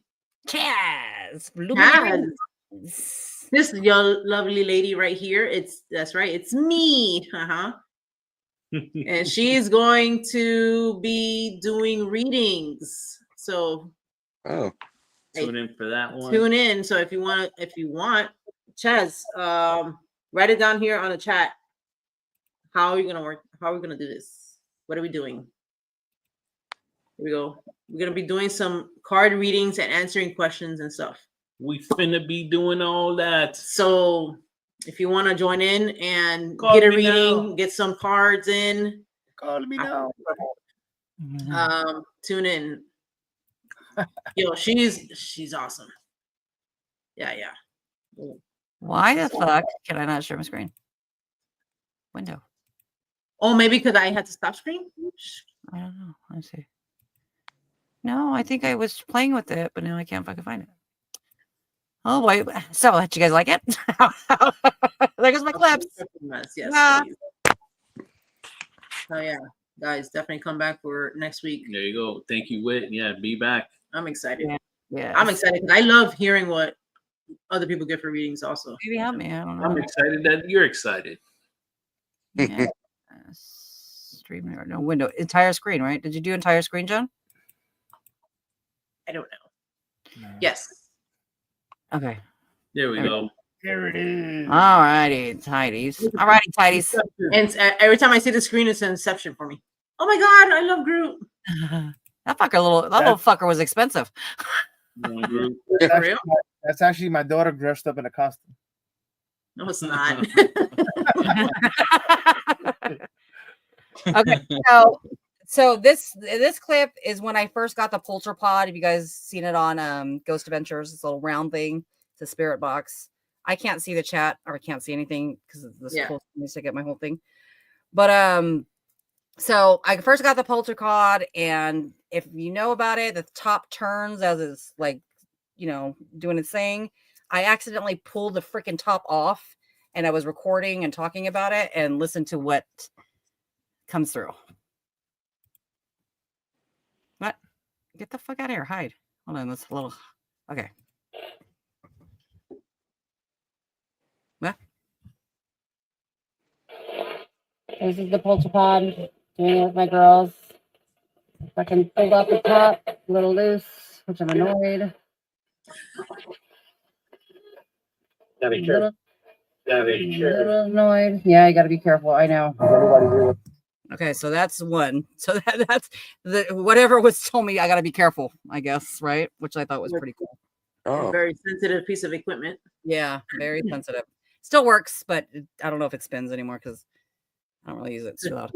Chaz. Chaz. This young lovely lady right here. That's right. It's me. And she's going to be doing readings. So tune in for that one. Tune in. So if you want, Chaz, write it down here on the chat. How are you gonna work? How are we gonna do this? What are we doing? Here we go. We're gonna be doing some card readings and answering questions and stuff. We finna be doing all that. So if you want to join in and get a reading, get some cards in, call me now. Tune in. Yo, she's awesome. Yeah. Why the fuck can I not share my screen? Window. Oh, maybe because I had to stop screen? I don't know. Let's see. No, I think I was playing with it, but now I can't fucking find it. Oh, wait. So, did you guys like it? There goes my clips. Yes. Oh, yeah. Guys, definitely come back for next week. There you go. Thank you, Whit. Yeah, be back. I'm excited. Yeah. I'm excited because I love hearing what other people get for readings also. Maybe help me. I don't know. I'm excited that you're excited. Yeah. Stream or no window. Entire screen, right? Did you do entire screen, John? I don't know. No. Yes. Okay. There we go. There it is. All righty, tidies. All righty, tidies. And every time I see the screen, it's an Inception for me. Oh my God, I love Groot. That little fucker was expensive. That's actually my daughter dressed up in a costume. No, it's not. Okay, so this clip is when I first got the 𝗟𝗏𝗏. Have you guys seen it on Ghost Adventures? This little round thing, it's a spirit box. I can't see the chat or I can't see anything because this needs to get my whole thing. But so I first got the 𝗟𝗏𝗏, and if you know about it, the top turns as it's like, you know, doing its thing. I accidentally pulled the freaking top off, and I was recording and talking about it, and listen to what comes through. What? Get the fuck out of here. Hide. Hold on. That's a little. Okay. What? This is the 𝗟𝗏𝗏. Doing it with my girls. If I can pull up the top, a little loose, which I'm annoyed. Gotta be careful. Little annoyed. Yeah, you got to be careful. I know. Okay, so that's one. So that's the whatever was told me. I got to be careful, I guess, right? Which I thought was pretty cool. Oh. Very sensitive piece of equipment. Yeah, very sensitive. Still works, but I don't know if it spins anymore because I don't really use it. It's too loud.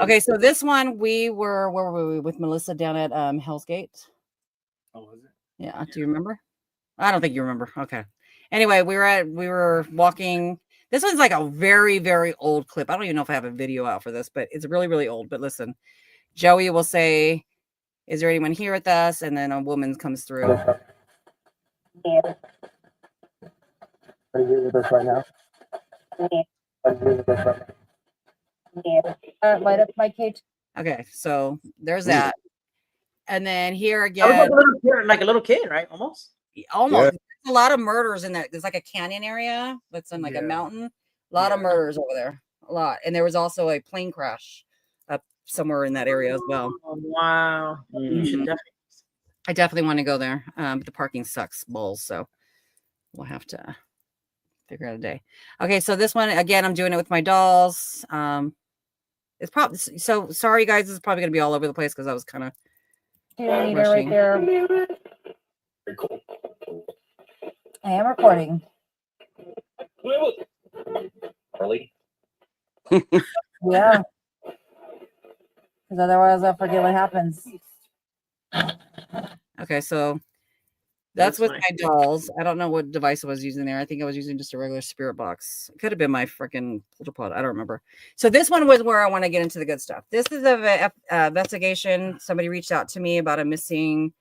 Okay, so this one where were we with Melissa down at Hell's Gate? Oh, was it? Yeah. Do you remember? I don't think you remember. Okay. Anyway, we were walking. This one's like a very, very old clip. I don't even know if I have a video out for this, but it's really, really old. But listen, Joey will say, "Is there anyone here with us?" And then a woman comes through. Are you here with us right now? Are you here with us right now? Light up my cage. Okay, so there's that. And then here again, like a little kid, right? Almost. Almost. Yeah. A lot of murders in there. There's like a canyon area that's in like a mountain. A lot of murders over there. A lot. And there was also a plane crash up somewhere in that area as well. Oh, wow. You should I definitely want to go there. But the parking sucks balls, so we'll have to figure out a day. Okay, so this one again, I'm doing it with my dolls. It's probably so sorry guys, this is probably gonna be all over the place because I was kind of right there. Very cool. I am recording. Early. Yeah. Because otherwise I'll forget what happens. Okay, so that's with funny. my dolls. I don't know what device I was using there. I think I was using just a regular spirit box. It could have been my freaking 𝗬𝗏𝗏𝗏. I don't remember. So this one was where I want to get into the good stuff. This is a investigation. Somebody reached out to me about a missing.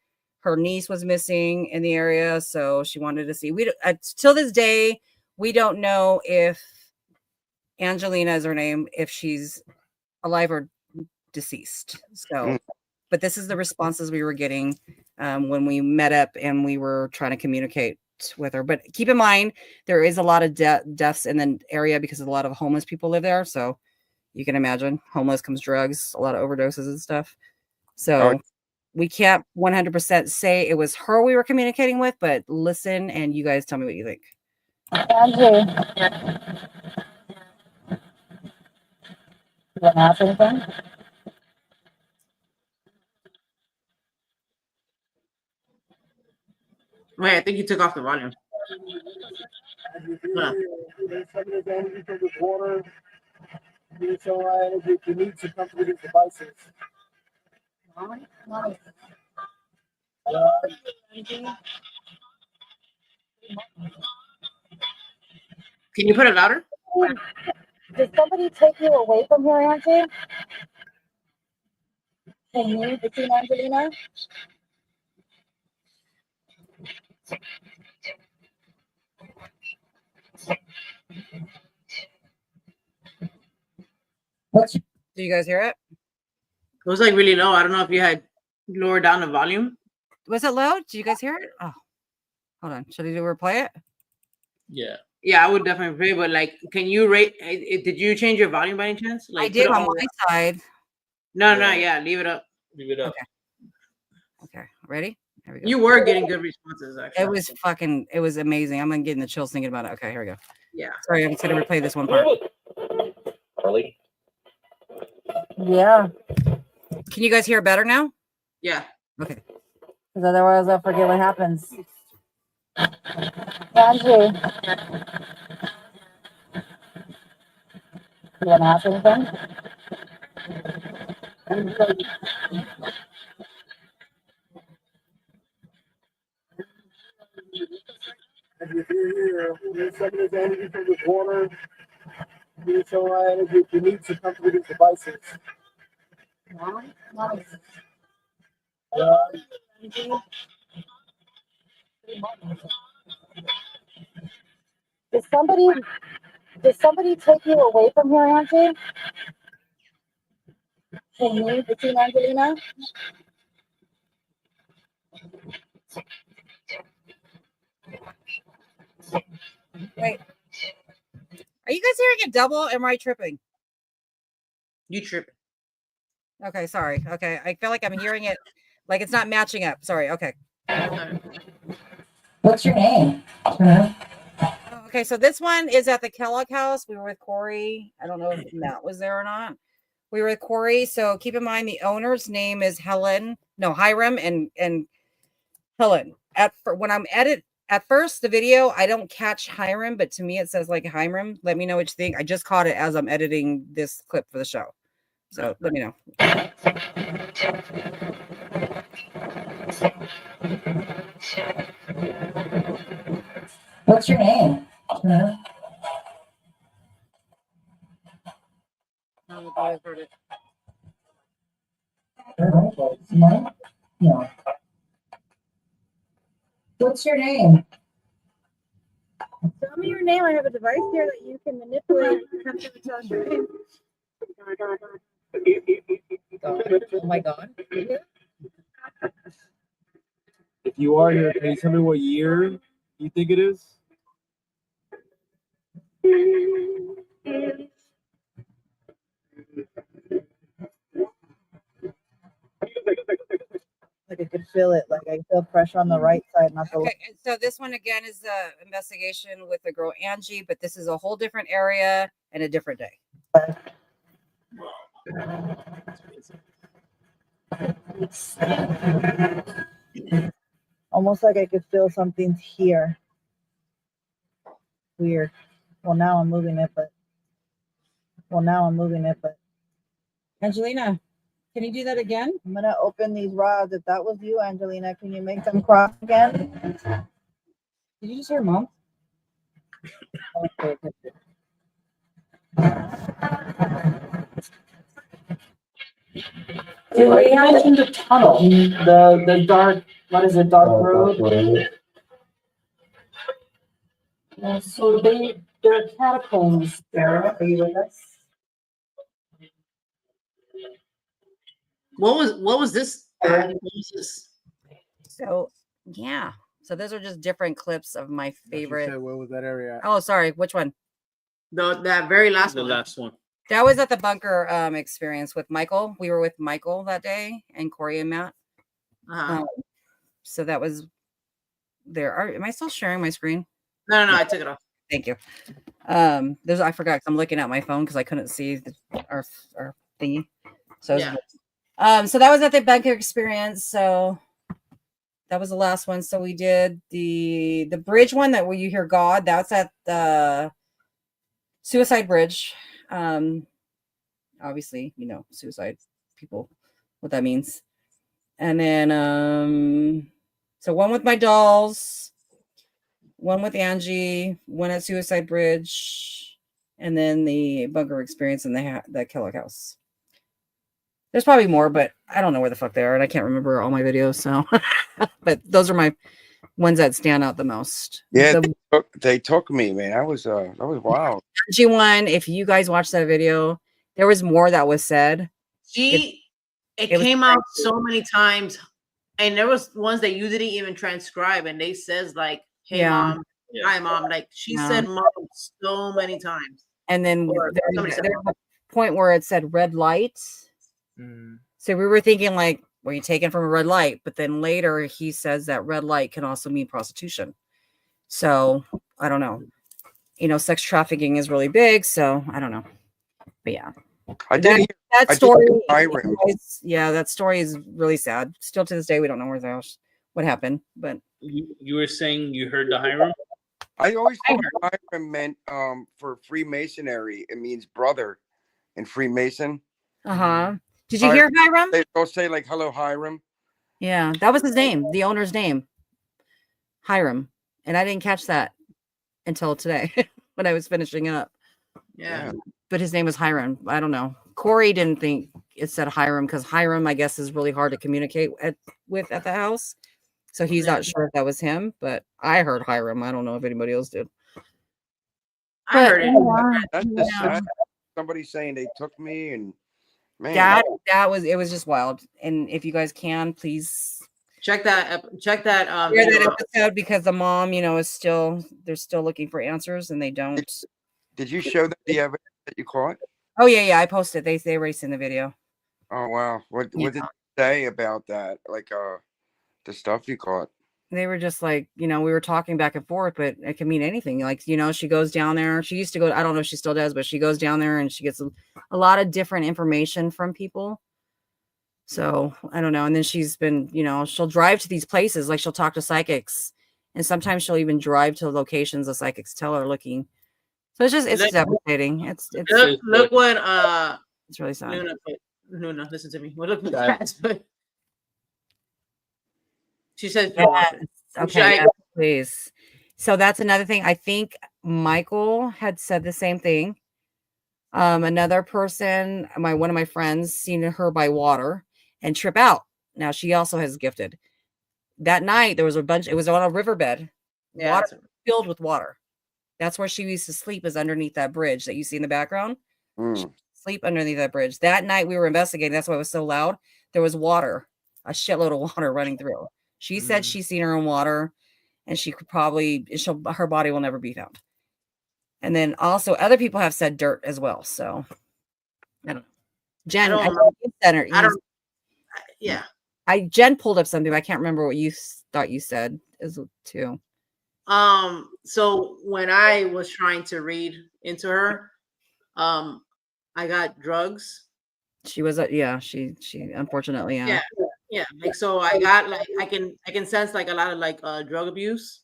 Her niece was missing in the area, so she wanted to see. We till this day we don't know if Angelina is her name, if she's alive or deceased. So, but this is the responses we were getting when we met up and we were trying to communicate with her. But keep in mind, there is a lot of deaths in the area because a lot of homeless people live there. So you can imagine homeless comes drugs, a lot of overdoses and stuff. So we can't 100% say it was her we were communicating with, but listen and you guys tell me what you think. Andrew. You want to ask anything? Wait, I think you took off the volume. Huh. You need to come to these devices. Can you put it louder? Did somebody take you away from here, Andrew? Can you between Angelina? Do you guys hear it? It was like really low. I don't know if you had lowered down the volume. Was it loud? Do you guys hear it? Oh, hold on. Should I do replay it? Yeah. Yeah, I would definitely play, but like, can you rate? Did you change your volume by any chance? Like, I did put it on all- my side. No, yeah, leave it up. Leave it up. Okay. Ready? Here we go. You were getting good responses, actually. It was amazing. I'm getting the chills thinking about it. Okay, here we go. Yeah. Sorry, I'm just gonna replay this one part. Carly? Yeah. Can you guys hear better now? Yeah. Okay. Because otherwise I'll forget what happens. Andrew. You want to ask anything? If you're here, you're sucking this energy from this water. You need to come to these devices. Did somebody take you away from here, Andrew? Can you between Angelina? Wait. Are you guys hearing it double? Am I tripping? You tripping. Okay, sorry. Okay. I feel like I'm hearing it like it's not matching up. Sorry. Okay. What's your name? Okay, so this one is at the Kellogg house. We were with Corey. I don't know if Matt was there or not. We were with Corey. So keep in mind the owner's name is Hiram and Helen. When I'm at first the video, I don't catch Hiram, but to me it says like Hiram. Let me know what you think. I just caught it as I'm editing this clip for the show. So let me know. What's your name? No. What's your name? Tell me your name. I have a device here that you can manipulate. Tell us your name. Oh my God. If you are here, can you tell me what year you think it is? Like I could feel it. Like I feel pressure on the right side, not the left. Okay, and so this one again is the investigation with the girl Angie, but this is a whole different area and a different day. Almost like I could feel something here. Weird. Well, now I'm moving it, but Well, now I'm moving it, but Angelina, can you do that again? I'm gonna open these rods. If that was you, Angelina, can you make them cross again? Did you just hear Mom? You mentioned the tunnel, the dark, what is it, dark road? So there are catacombs there. Are you with us? What was this? What was this? So yeah. So those are just different clips of my favorite. Where was that area at? Oh, sorry. Which one? That very last The one. last one. That was at the bunker experience with Michael. We were with Michael that day and Corey and Matt. So that was there. Am I still sharing my screen? No, I took it off. Thank you. I forgot. I'm looking at my phone because I couldn't see our thingy. So so that was at the bunker experience. So that was the last one. So we did the bridge one that where you hear God. That's at the Suicide Bridge. Obviously, suicide people, what that means. And then so one with my dolls, one with Angie, one at Suicide Bridge, and then the bunker experience in the Kellogg house. There's probably more, but I don't know where the fuck they are, and I can't remember all my videos. So, but those are my ones that stand out the most. Yeah, they took me, man. That was wild. Angie one. If you guys watched that video, there was more that was said. It came out so many times, and there was ones that you didn't even transcribe, and they says like, "Hey mom, hi mom," like she said mom so many times. And then there's a point where it said red light. So we were thinking like, were you taken from a red light? But then later he says that red light can also mean prostitution. So I don't know. Sex trafficking is really big. So I don't know. But yeah. That story. That story is really sad. Still to this day, we don't know what happened. But you were saying you heard the Hiram? I always thought Hiram meant for Freemasonry. It means brother in Freemason. Did you hear Hiram? They'll say like, "Hello, Hiram." Yeah, that was his name, the owner's name, Hiram, and I didn't catch that until today when I was finishing up. Yeah, but his name was Hiram. I don't know. Corey didn't think it said Hiram because Hiram, I guess, is really hard to communicate with at the house. So he's not sure if that was him, but I heard Hiram. I don't know if anybody else did. I heard it. That's just sad. Somebody saying they took me, and man, it was just wild. And if you guys can, please check that episode because the mom, they're still looking for answers and they don't. Did you show them the evidence that you caught? Oh yeah, I posted. They already seen the video. Oh wow, what did they say about that? Like the stuff you caught? They were just like, we were talking back and forth, but it can mean anything. Like, she goes down there. She used to go, I don't know if she still does, but she goes down there and she gets a lot of different information from people. So I don't know. And then she's been, she'll drive to these places, like she'll talk to psychics, and sometimes she'll even drive to locations the psychics tell her looking. So it's devastating. Look what it's really sad. Nuna, listen to me. Well, look what that, but she said, okay, please. So that's another thing. I think Michael had said the same thing. Another person, one of my friends, seen her by water and trip out. Now she also has gifted. That night there was a bunch. It was on a riverbed, water filled with water. That's where she used to sleep, is underneath that bridge that you see in the background. Sleep underneath that bridge. That night we were investigating. That's why it was so loud. There was water, a shitload of water running through. She said she's seen her in water, and she could probably her body will never be found. And then also other people have said dirt as well. So I don't know. Jen, Jen pulled up something, but I can't remember what you thought you said as too. So when I was trying to read into her, I got drugs. She was she unfortunately yeah, like so I got like I can sense like a lot of like drug abuse.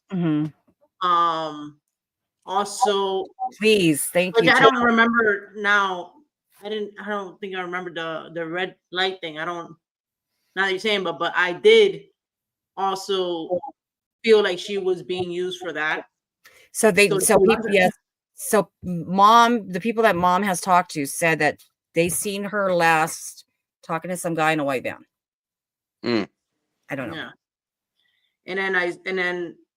Also, please, thank you. I don't remember now I don't think I remember the red light thing. I don't. Now that you're saying, but I did also feel like she was being used for that. So yes. So the people that mom has talked to said that they seen her last talking to some guy in a white van. I don't know. Yeah. And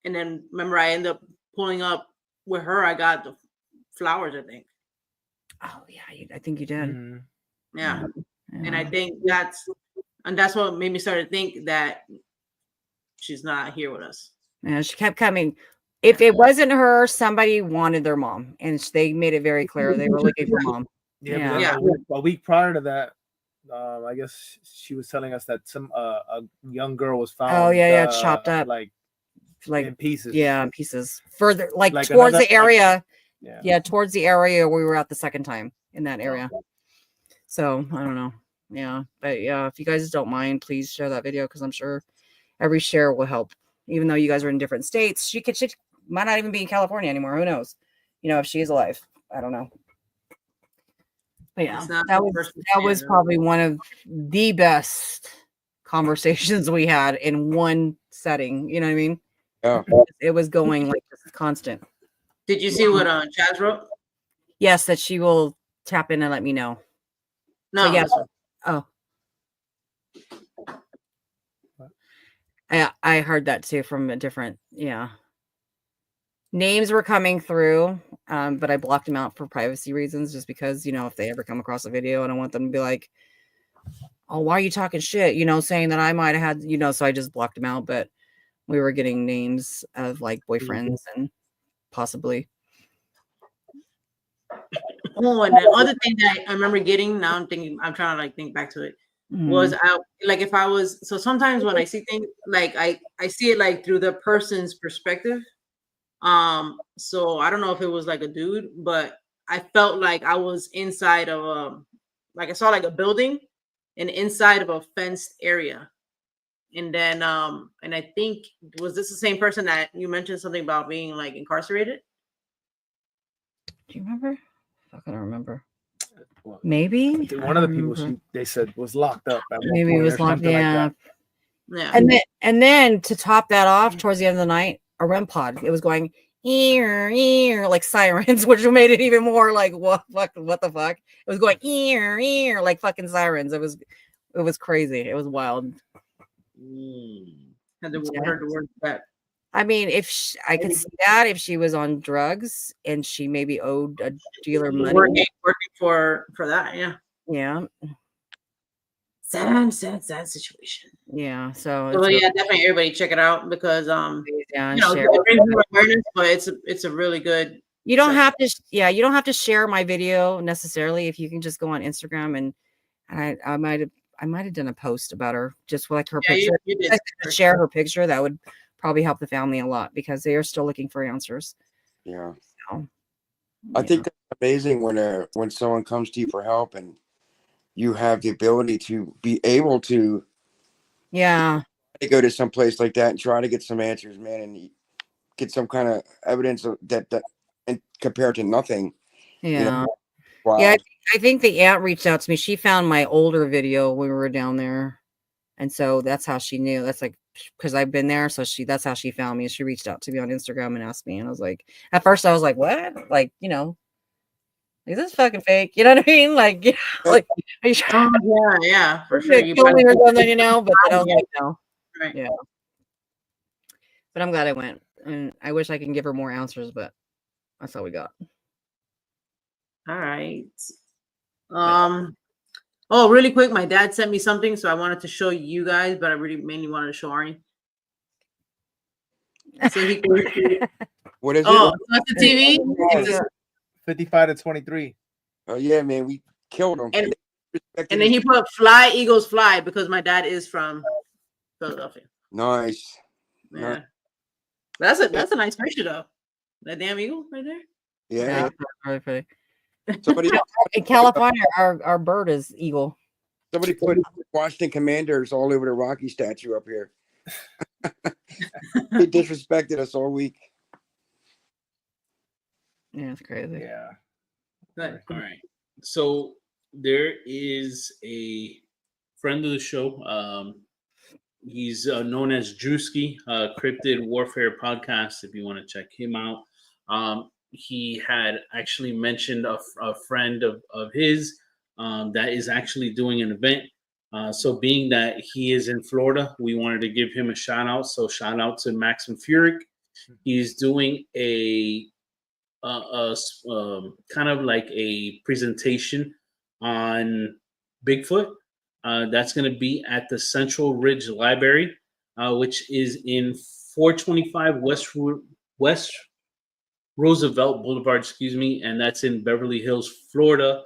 then remember I ended up pulling up with her. I got the flowers, I think. Oh yeah, I think you did. Yeah. And I think that's what made me start to think that she's not here with us. Yeah, she kept coming. If it wasn't her, somebody wanted their mom, and they made it very clear they were looking for mom. Yeah. A week prior to that, I guess she was telling us that a young girl was found. Oh yeah, chopped up, like in pieces. Yeah, in pieces. Further, like towards the area. Yeah, towards the area where we were at the second time in that area. So I don't know. Yeah, but yeah, if you guys don't mind, please share that video because I'm sure every share will help. Even though you guys are in different states, she might not even be in California anymore. Who knows? If she is alive. I don't know. But yeah, that was probably one of the best conversations we had in one setting. You know what I mean? Yeah. It was going like constant. Did you see what Chaz wrote? Yes, that she will tap in and let me know. No. So, yes. Oh. I heard that too from a different, names were coming through, but I blocked them out for privacy reasons, just because, if they ever come across a video, I don't want them to be like, oh, why are you talking shit? Saying that I might have had, so I just blocked them out. But we were getting names of like boyfriends and possibly. Oh, and the other thing that I remember getting, now I'm trying to like think back to it, was if I was, so sometimes when I see things, like I see it like through the person's perspective. So I don't know if it was like a dude, but I felt like I was inside of like I saw like a building and inside of a fenced area. And then and I think, was this the same person that you mentioned something about being like incarcerated? Do you remember? I don't remember. Maybe one of the people they said was locked up. Maybe it was locked. Yeah. Yeah. And then to top that off, towards the end of the night, a REM pod. It was going ear like sirens, which made it even more like what the fuck. It was going ear like fucking sirens. It was crazy. It was wild. Had to heard the word that. I mean, if I could see that if she was on drugs and she maybe owed a dealer money, working for that, yeah. Sad situation. Yeah, so yeah, definitely everybody check it out because share. It brings more awareness, but it's a really good. You don't have to share my video necessarily. If you can just go on Instagram and I might have done a post about her, just like her picture. You did. Share her picture. That would probably help the family a lot because they are still looking for answers. Yeah. So, I think that's amazing when someone comes to you for help and you have the ability to be able to go to some place like that and try to get some answers, man, and get some kind of evidence that and compared to nothing. Yeah. Yeah, I think the aunt reached out to me. She found my older video when we were down there. And so that's how she knew. That's like, because I've been there. So that's how she found me. She reached out to me on Instagram and asked me. And I was like, at first I was like, what? Like, is this fucking fake? You know what I mean? Like, like, are you sure? Yeah, for sure. Or something, but then I was like, no. Right. Yeah. But I'm glad I went. And I wish I can give her more answers, but that's all we got. All right. Oh, really quick, my dad sent me something, so I wanted to show you guys, but I really mainly wanted to show Arnie. So what is it? Oh, that's the TV. It's 55-23. Oh yeah, man, we killed him. And then he put "Fly Eagles Fly" because my dad is from Philadelphia. Nice. Yeah. Nice. That's a nice picture though. That damn eagle right there. Yeah. Very pretty. Somebody in California, our bird is eagle. Somebody put Washington Commanders all over the Rocky statue up here. They disrespected us all week. Yeah, it's crazy. Yeah. Good. All right. So there is a friend of the show. He's known as 𝗟𝗓𝗃, Cryptid Warfare Podcast, if you want to check him out. He had actually mentioned a friend of his that is actually doing an event. So being that he is in Florida, we wanted to give him a shout out. So shout out to 𝗪𝗡𝗃. He's doing a kind of like a presentation on Bigfoot. That's going to be at the Central Ridge Library, which is in 425 West Roosevelt Boulevard, and that's in Beverly Hills, Florida.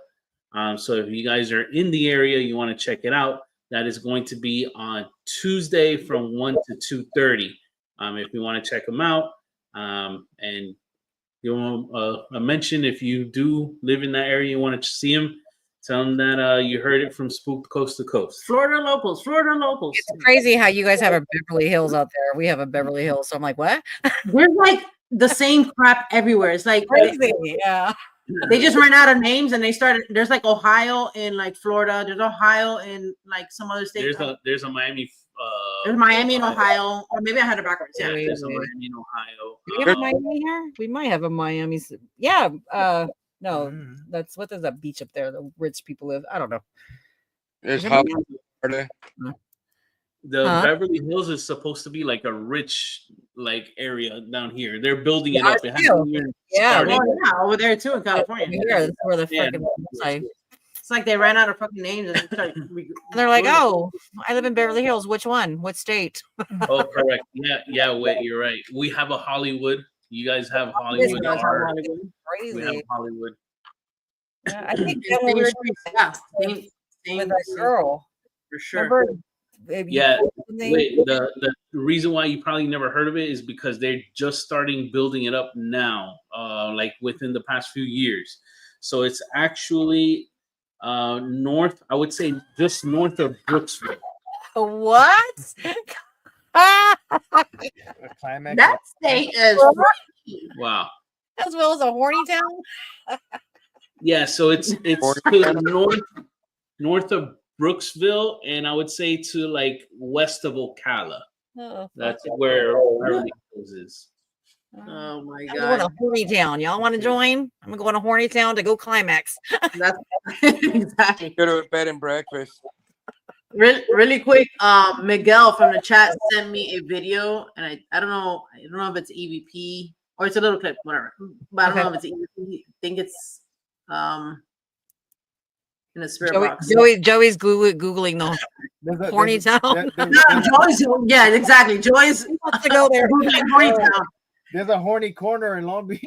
So if you guys are in the area, you want to check it out. That is going to be on Tuesday from 1 to 2:30. If you want to check them out, and you want to mention if you do live in that area, you want to see them, tell them that you heard it from Spooked Coast to Coast. Florida locals, Florida locals. It's crazy how you guys have a Beverly Hills out there. We have a Beverly Hills, so I'm like, what? There's like the same crap everywhere. It's like crazy, yeah. They just ran out of names and they started. There's like Ohio in like Florida. There's Ohio in like some other state. There's a Miami. There's Miami in Ohio, or maybe I had it backwards. Yeah, there's a Miami in Ohio. Do we have a Miami here? We might have a Miami. Yeah. No, that's what is that beach up there? The rich people live. I don't know. There's Hollywood, Florida. The Beverly Hills is supposed to be like a rich like area down here. They're building it up. It over there too in California. Yeah, that's where the fucking it's like they ran out of fucking names and they're like, "Oh, I live in Beverly Hills. Which one? What state?" Oh, correct. Yeah. Wait, you're right. We have a Hollywood. You guys have Hollywood. Crazy. We have Hollywood. Yeah, I think we were with that girl for sure. Remember? Yeah. Wait, the reason why you probably never heard of it is because they're just starting building it up now, like within the past few years. So it's actually north, I would say just north of Brooksville. What? That state is wow. As well as a horny town. Yeah, so it's to the north of Brooksville, and I would say to like west of Ocala. Oh, that's where Beverly Hills is. Oh my god! I'm going to horny town. Y'all want to join? I'm going to horny town to go climax. That's exactly. Go to a bed and breakfast. Really quick, Miguel from the chat sent me a video, and I don't know if it's EVP or it's a little clip, whatever. But I don't know if it's EVP. I think it's in a spirit box. Joey's googling the horny town. Joey's, yeah, exactly. Joey's wants to go there. Horny town. There's a horny corner in Long Beach.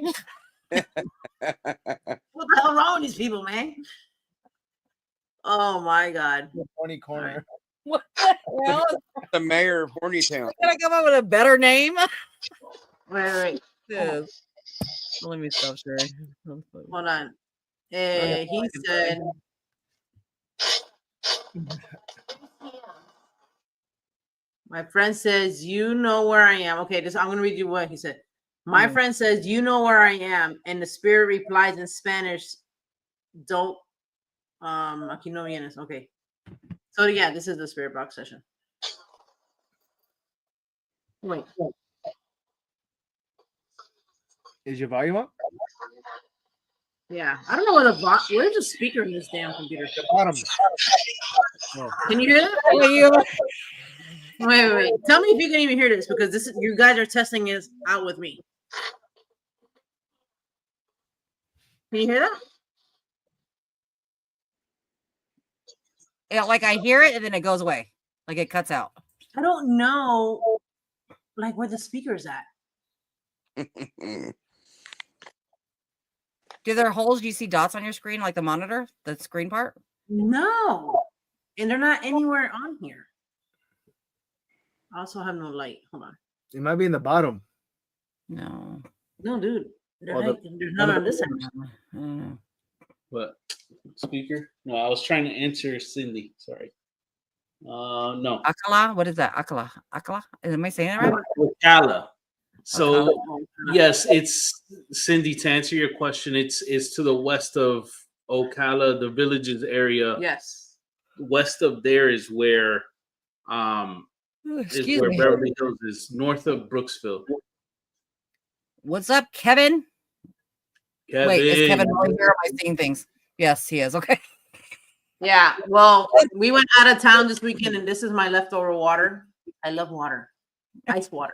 What the hell wrong with these people, man? Oh my god. The horny corner. What the hell? The mayor of Hornytown. Can I come up with a better name? Wait. Well, let me stop sharing. Hold on. He said. My friend says, "You know where I am." Okay, I'm going to read you what he said. My friend says, "You know where I am," and the spirit replies in Spanish, "Don't." Aquí no vienes. Okay. So yeah, this is the spirit box session. Wait. Is your volume up? Yeah, I don't know what where's the speaker in this damn computer? The bottom. Oh. Can you hear that? Wait. Tell me if you can even hear this, because this is, you guys are testing this out with me. Can you hear that? Yeah, like I hear it and then it goes away. Like it cuts out. I don't know like where the speaker's at. Do there holes? Do you see dots on your screen, like the monitor, the screen part? No. And they're not anywhere on here. I also have no light. Hold on. It might be in the bottom. No, dude. There's none on this end. What? Speaker? No, I was trying to answer Cindy. Sorry. No. Akala? What is that? Akala? Am I saying it right? Ocala. So yes, it's Cindy. To answer your question, it's to the west of Ocala, the Villages area. Yes. West of there is where Excuse me. Beverly Hills is, north of Brooksville. What's up, Kevin? Kevin. Wait, is Kevin really here? Am I seeing things? Yes, he is. Okay. Yeah. Well, we went out of town this weekend, and this is my leftover water. I love water. Ice water.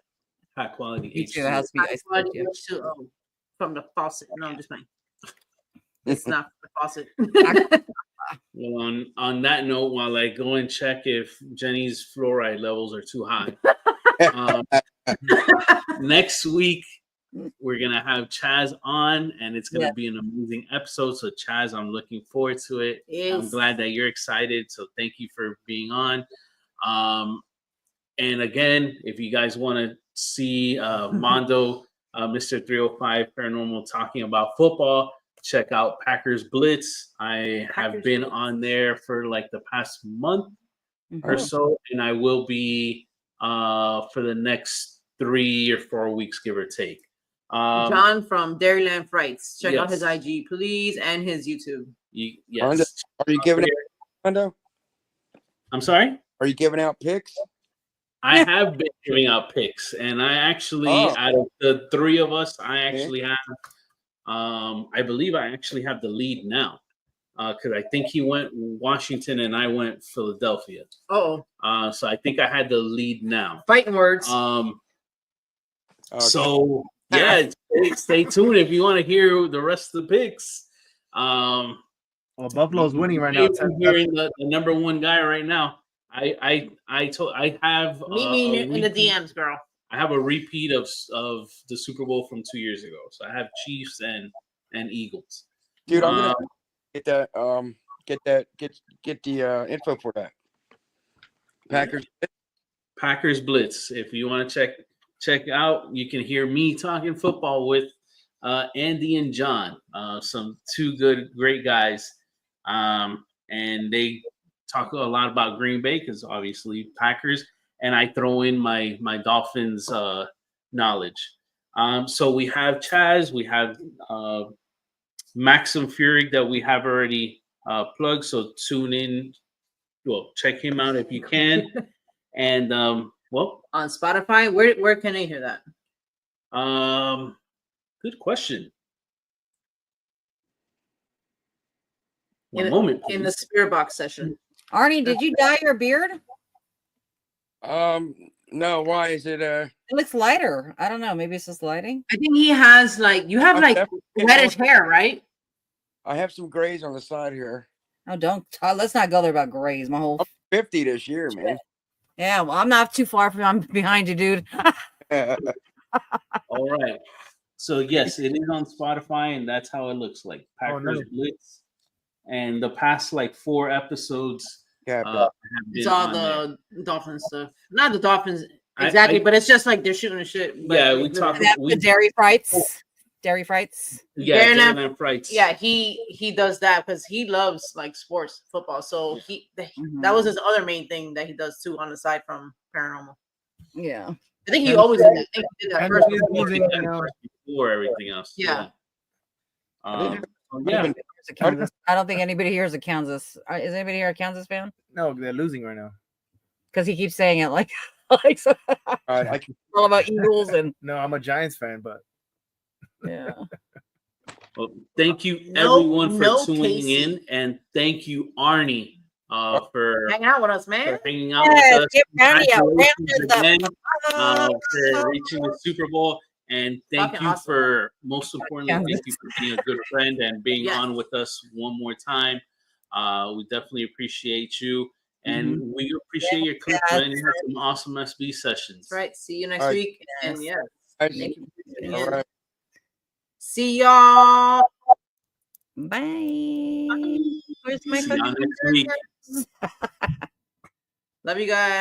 High quality Me too. It H2O. has to be High ice. quality Yeah. H2O from the faucet. No, I'm just playing. It's not the faucet. Well, on that note, while I go and check if Jenny's fluoride levels are too high, next week we're gonna have Chaz on, and it's gonna be an amazing episode. So, Chaz, I'm looking forward to it. Yes. I'm glad that you're excited. So, thank you for being on. And again, if you guys want to see Mondo, Mr. 305 Paranormal talking about football, check out Packers Blitz. I have been on there for like the past month or so, and I will be for the next 3 or 4 weeks, give or take. John from Dairyland Frights. Check out his yes. IG, please, and his YouTube. Yes. Are you giving it, Mondo? I'm sorry? Are you giving out picks? I have been giving out picks, and I actually, out of the 3 of us, I actually have, I believe I actually have the lead now, because I think he went Washington and I went Philadelphia. Oh. So I think I had the lead now. Fighting words. So yeah, stay tuned if you want to hear the rest of the picks. Well, Buffalo's winning right now. I'm hearing the number 1 guy right now. I have Meet me in the DMs, girl. I have a repeat of the Super Bowl from 2 years ago. So I have Chiefs and Eagles. Dude, I'm gonna get the info for that. Packers Blitz. If you want to check out, you can hear me talking football with Andy and John. Some 2 great guys. And they talk a lot about Green Bay because obviously Packers, and I throw in my Dolphins knowledge. So we have Chaz, we have Maxim Fury that we have already plugged. So tune in. Well, check him out if you can. And well, on Spotify, where can I hear that? Good question. In the Spirit Box session. Arnie, did you dye your beard? No, why is it It looks lighter. I don't know. Maybe it's just lighting. I think he has you have reddish hair, right? I have some grays on the side here. Oh, let's not go there about grays. My whole 50 this year, man. Yeah, well, I'm not too far from. I'm behind you, dude. All right. So yes, it is on Spotify, and that's how it looks like. Packers Blitz, and the past 4 episodes. It's all the Dolphins stuff. Not the Dolphins exactly, but it's just they're shooting the shit. Yeah, we talk. The Dairy Frights. Dairy Frights. Yeah, Dairyland Frights. Yeah, he does that because he loves sports, football. So that was his other main thing that he does too on the side from paranormal. Yeah, I think he always did that. I think he did that first before everything else. Yeah. Yeah. I don't think anybody here is a Kansas. Is anybody here a Kansas fan? No, they're losing right now. Because he keeps saying it all about Eagles and. No, I'm a Giants fan, but. Yeah. Well, thank you everyone for tuning in, and thank you Arnie for hanging out with us, man. Hanging out with us. Congratulations again for reaching the Super Bowl. And thank you for, most importantly, thank you for being a good friend and being on with us one more time. We definitely appreciate you. And we appreciate your clips, man. You had some awesome SB sessions. That's right. See you next week. And thank you. All right. See y'all. Bye. Where's my See y'all next week. Love you guys.